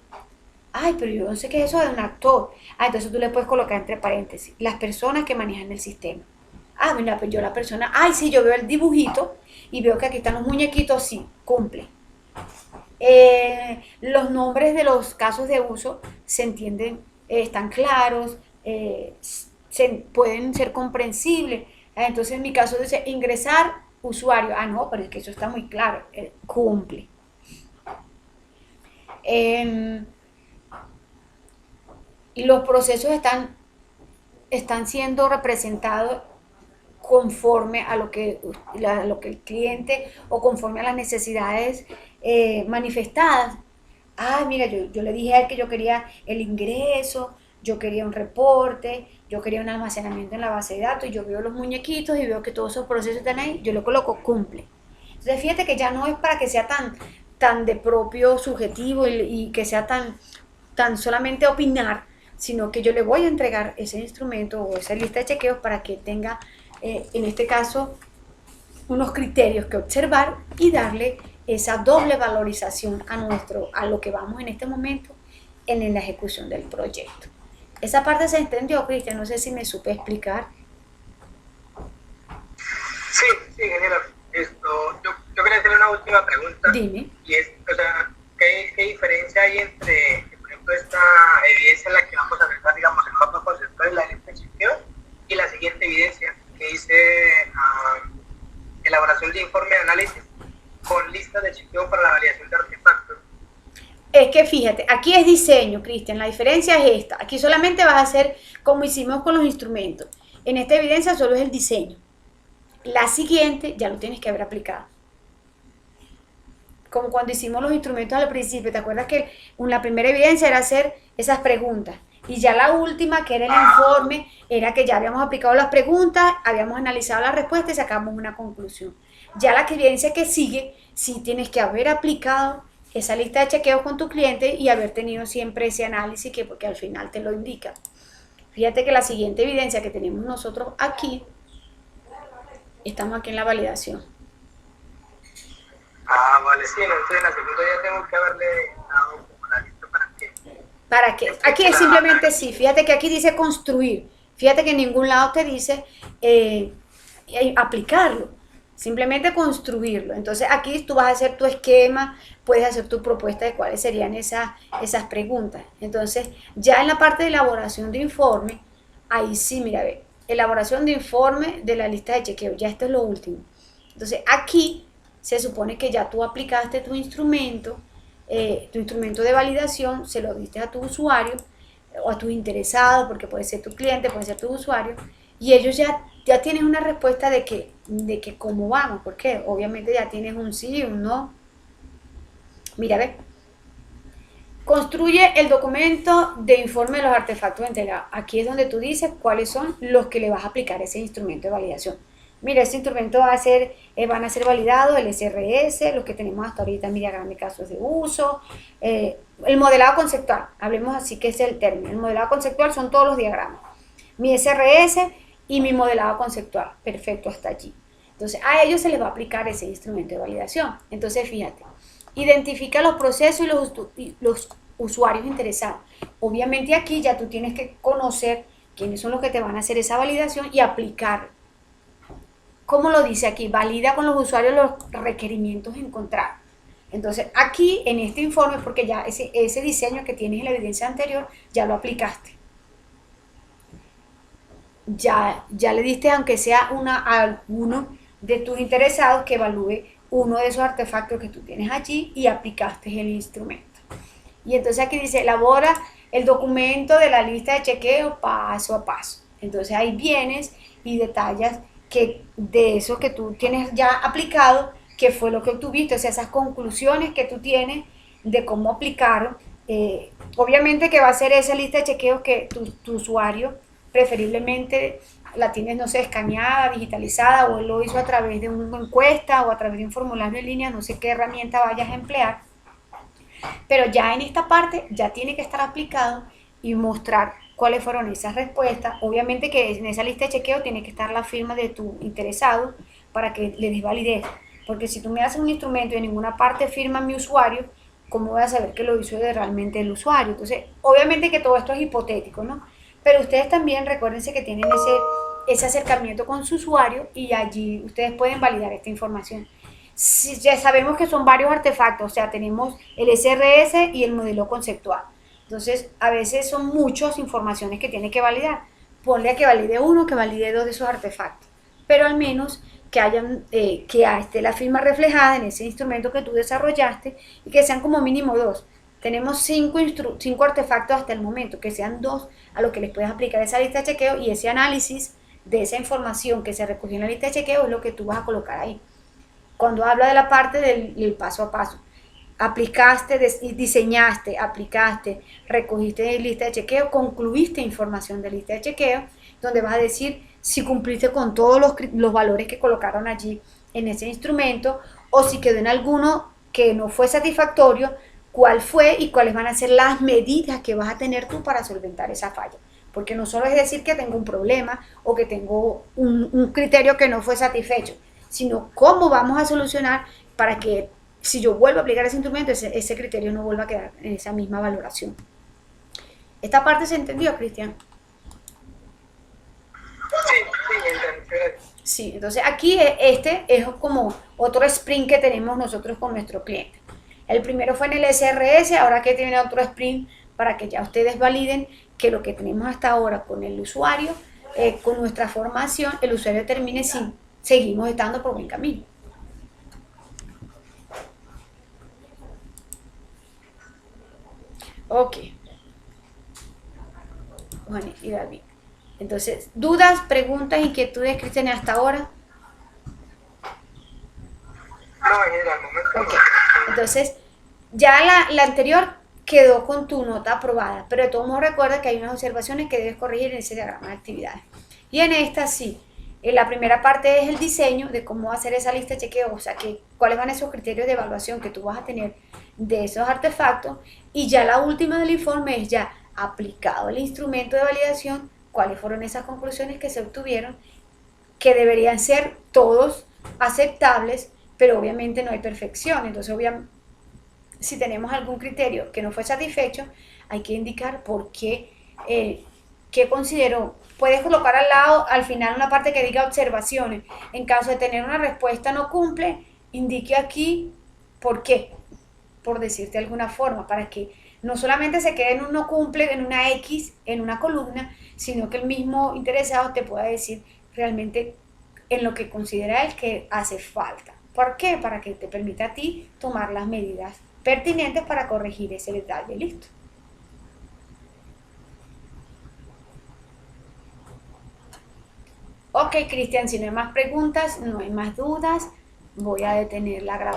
Pero yo no sé qué es eso de un actor. Entonces tú le puedes colocar entre paréntesis las personas que manejan el sistema. Mira, pues yo la persona, sí, yo veo el dibujito y veo que aquí están los muñequitos, sí, cumple. Los nombres de los casos de uso se entienden, están claros, pueden ser comprensibles. Entonces en mi caso dice ingresar usuario. No, pero es que eso está muy claro, cumple. Y los procesos están siendo representados conforme a lo que el cliente o conforme a las necesidades manifestadas. Mira, yo le dije a él que yo quería el ingreso, yo quería un reporte, yo quería un almacenamiento en la base de datos, y yo veo los muñequitos y veo que todos esos procesos están ahí, yo le coloco cumple. Entonces fíjate que ya no es para que sea tan de propio subjetivo y que sea tan solamente opinar, sino que yo le voy a entregar ese instrumento o esa lista de chequeos para que tenga, en este caso, unos criterios que observar y darle esa doble valorización a lo que vamos en este momento en la ejecución del proyecto. Esa parte se entendió, Cristian, no sé si me supe explicar. Sí, ingeniero. Yo quería hacerle una última pregunta. Dime. Y es, ¿qué diferencia hay entre, por ejemplo, esta evidencia en la que vamos a realizar, digamos, el mapa conceptual y la lista de chequeo, y la siguiente evidencia que dice elaboración de informe de análisis con lista de chequeo para la validación de artefactos? Es que fíjate, aquí es diseño, Cristian, la diferencia es esta. Aquí solamente vas a hacer como hicimos con los instrumentos. En esta evidencia solo es el diseño. La siguiente ya lo tienes que haber aplicado. Como cuando hicimos los instrumentos al principio, ¿te acuerdas que la primera evidencia era hacer esas preguntas? Y ya la última, que era el informe, era que ya habíamos aplicado las preguntas, habíamos analizado las respuestas y sacamos una conclusión. Ya la evidencia que sigue, sí tienes que haber aplicado esa lista de chequeos con tu cliente y haber tenido siempre ese análisis porque al final te lo indica. Fíjate que la siguiente evidencia que tenemos nosotros aquí, estamos aquí en la validación. Vale, sí, entonces en la segunda ya tengo que haberle dado como la lista ¿Para qué? Aquí es simplemente sí, fíjate que aquí dice construir, fíjate que en ningún lado te dice aplicarlo, simplemente construirlo. Entonces aquí tú vas a hacer tu esquema, puedes hacer tu propuesta de cuáles serían esas preguntas. Entonces ya en la parte de elaboración de informe, ahí sí, mira, ve, elaboración de informe de la lista de chequeo, ya esto es lo último. Entonces aquí se supone que ya tú aplicaste tu instrumento de validación, se lo diste a tu usuario o a tus interesados, porque puede ser tu cliente, puede ser tu usuario, y ellos ya tienen una respuesta de que cómo vamos, porque obviamente ya tienes un sí y un no. Mira, ve, construye el documento de informe de los artefactos entregados. Aquí es donde tú dices cuáles son los que le vas a aplicar ese instrumento de validación. Mira, este instrumento van a ser validados el SRS, los que tenemos hasta ahorita, mi diagrama de casos de uso, el modelado conceptual, hablemos así que es el término. El modelado conceptual son todos los diagramas, mi SRS y mi modelado conceptual. Perfecto, hasta allí. Entonces, a ellos se les va a aplicar ese instrumento de validación. Entonces, fíjate, identifica los procesos y los usuarios interesados. Obviamente aquí ya tú tienes que conocer quiénes son los que te van a hacer esa validación y aplicar. ¿Cómo lo dice aquí? Valida con los usuarios los requerimientos encontrados. Entonces, aquí en este informe, porque ya ese diseño que tienes en la evidencia anterior, ya lo aplicaste. Ya le diste, aunque sea a alguno de tus interesados que evalúe uno de esos artefactos que tú tienes allí y aplicaste el instrumento. Y entonces aquí dice, elabora el documento de la lista de chequeo paso a paso. Entonces ahí vienes y detallas que de eso que tú tienes ya aplicado, qué fue lo que obtuviste, o sea, esas conclusiones que tú tienes de cómo aplicaron. Obviamente que va a ser esa lista de chequeos que tu usuario preferiblemente la tienes, no sé, escaneada, digitalizada, o él lo hizo a través de una encuesta o a través de un formulario en línea, no sé qué herramienta vayas a emplear, pero ya en esta parte ya tiene que estar aplicado y mostrar cuáles fueron esas respuestas. Obviamente que en esa lista de chequeo tiene que estar la firma de tu interesado para que le des validez, porque si tú me haces un instrumento y en ninguna parte firma mi usuario, ¿cómo voy a saber que lo hizo realmente el usuario? Entonces, obviamente que todo esto es hipotético, ¿no? Pero ustedes también recuérdense que tienen ese acercamiento con su usuario y allí ustedes pueden validar esta información. Si ya sabemos que son varios artefactos, o sea, tenemos el SRS y el modelo conceptual. Entonces, a veces son muchas informaciones que tiene que validar. Ponle a que valide uno, que valide dos de esos artefactos. Pero al menos que esté la firma reflejada en ese instrumento que tú desarrollaste y que sean como mínimo dos. Tenemos cinco artefactos hasta el momento, que sean dos a los que les puedes aplicar esa lista de chequeo, y ese análisis de esa información que se recogió en la lista de chequeo es lo que tú vas a colocar ahí. Cuando habla de la parte del paso a paso, aplicaste, diseñaste, aplicaste, recogiste lista de chequeo, concluiste información de lista de chequeo, donde vas a decir si cumpliste con todos los valores que colocaron allí en ese instrumento, o si quedó en alguno que no fue satisfactorio, cuál fue y cuáles van a ser las medidas que vas a tener tú para solventar esa falla. Porque no solo es decir que tengo un problema o que tengo un criterio que no fue satisfecho, sino cómo vamos a solucionar para que si yo vuelvo a aplicar ese instrumento, ese criterio no vuelva a quedar en esa misma valoración. ¿Esta parte se entendió, Cristian? Sí, entonces aquí este es como otro sprint que tenemos nosotros con nuestro cliente. El primero fue en el SRS, ahora que tiene otro sprint para que ya ustedes validen que lo que tenemos hasta ahora con el usuario, con nuestra formación, el usuario termine si seguimos estando por buen camino. Ok. Bueno, y David. Entonces, dudas, preguntas, inquietudes, Cristian, hasta ahora. Okay. Entonces, ya la anterior quedó con tu nota aprobada, pero de todos modos recuerda que hay unas observaciones que debes corregir en ese diagrama de actividades. Y en esta sí, la primera parte es el diseño de cómo hacer esa lista de chequeo, o sea, cuáles van esos criterios de evaluación que tú vas a tener de esos artefactos, y ya la última del informe es ya aplicado el instrumento de validación, cuáles fueron esas conclusiones que se obtuvieron, que deberían ser todos aceptables, pero obviamente no hay perfección. Entonces, obviamente, si tenemos algún criterio que no fue satisfecho, hay que indicar por qué, qué considero. Puedes colocar al lado, al final, una parte que diga observaciones. En caso de tener una respuesta no cumple, indique aquí por qué, por decirte de alguna forma, para que no solamente se quede en un no cumple, en una X, en una columna, sino que el mismo interesado te pueda decir realmente en lo que considera él que hace falta. ¿Por qué? Para que te permita a ti tomar las medidas pertinentes para corregir ese detalle. Listo. Ok, Cristian, si no hay más preguntas, no hay más dudas, voy a detener la grabación.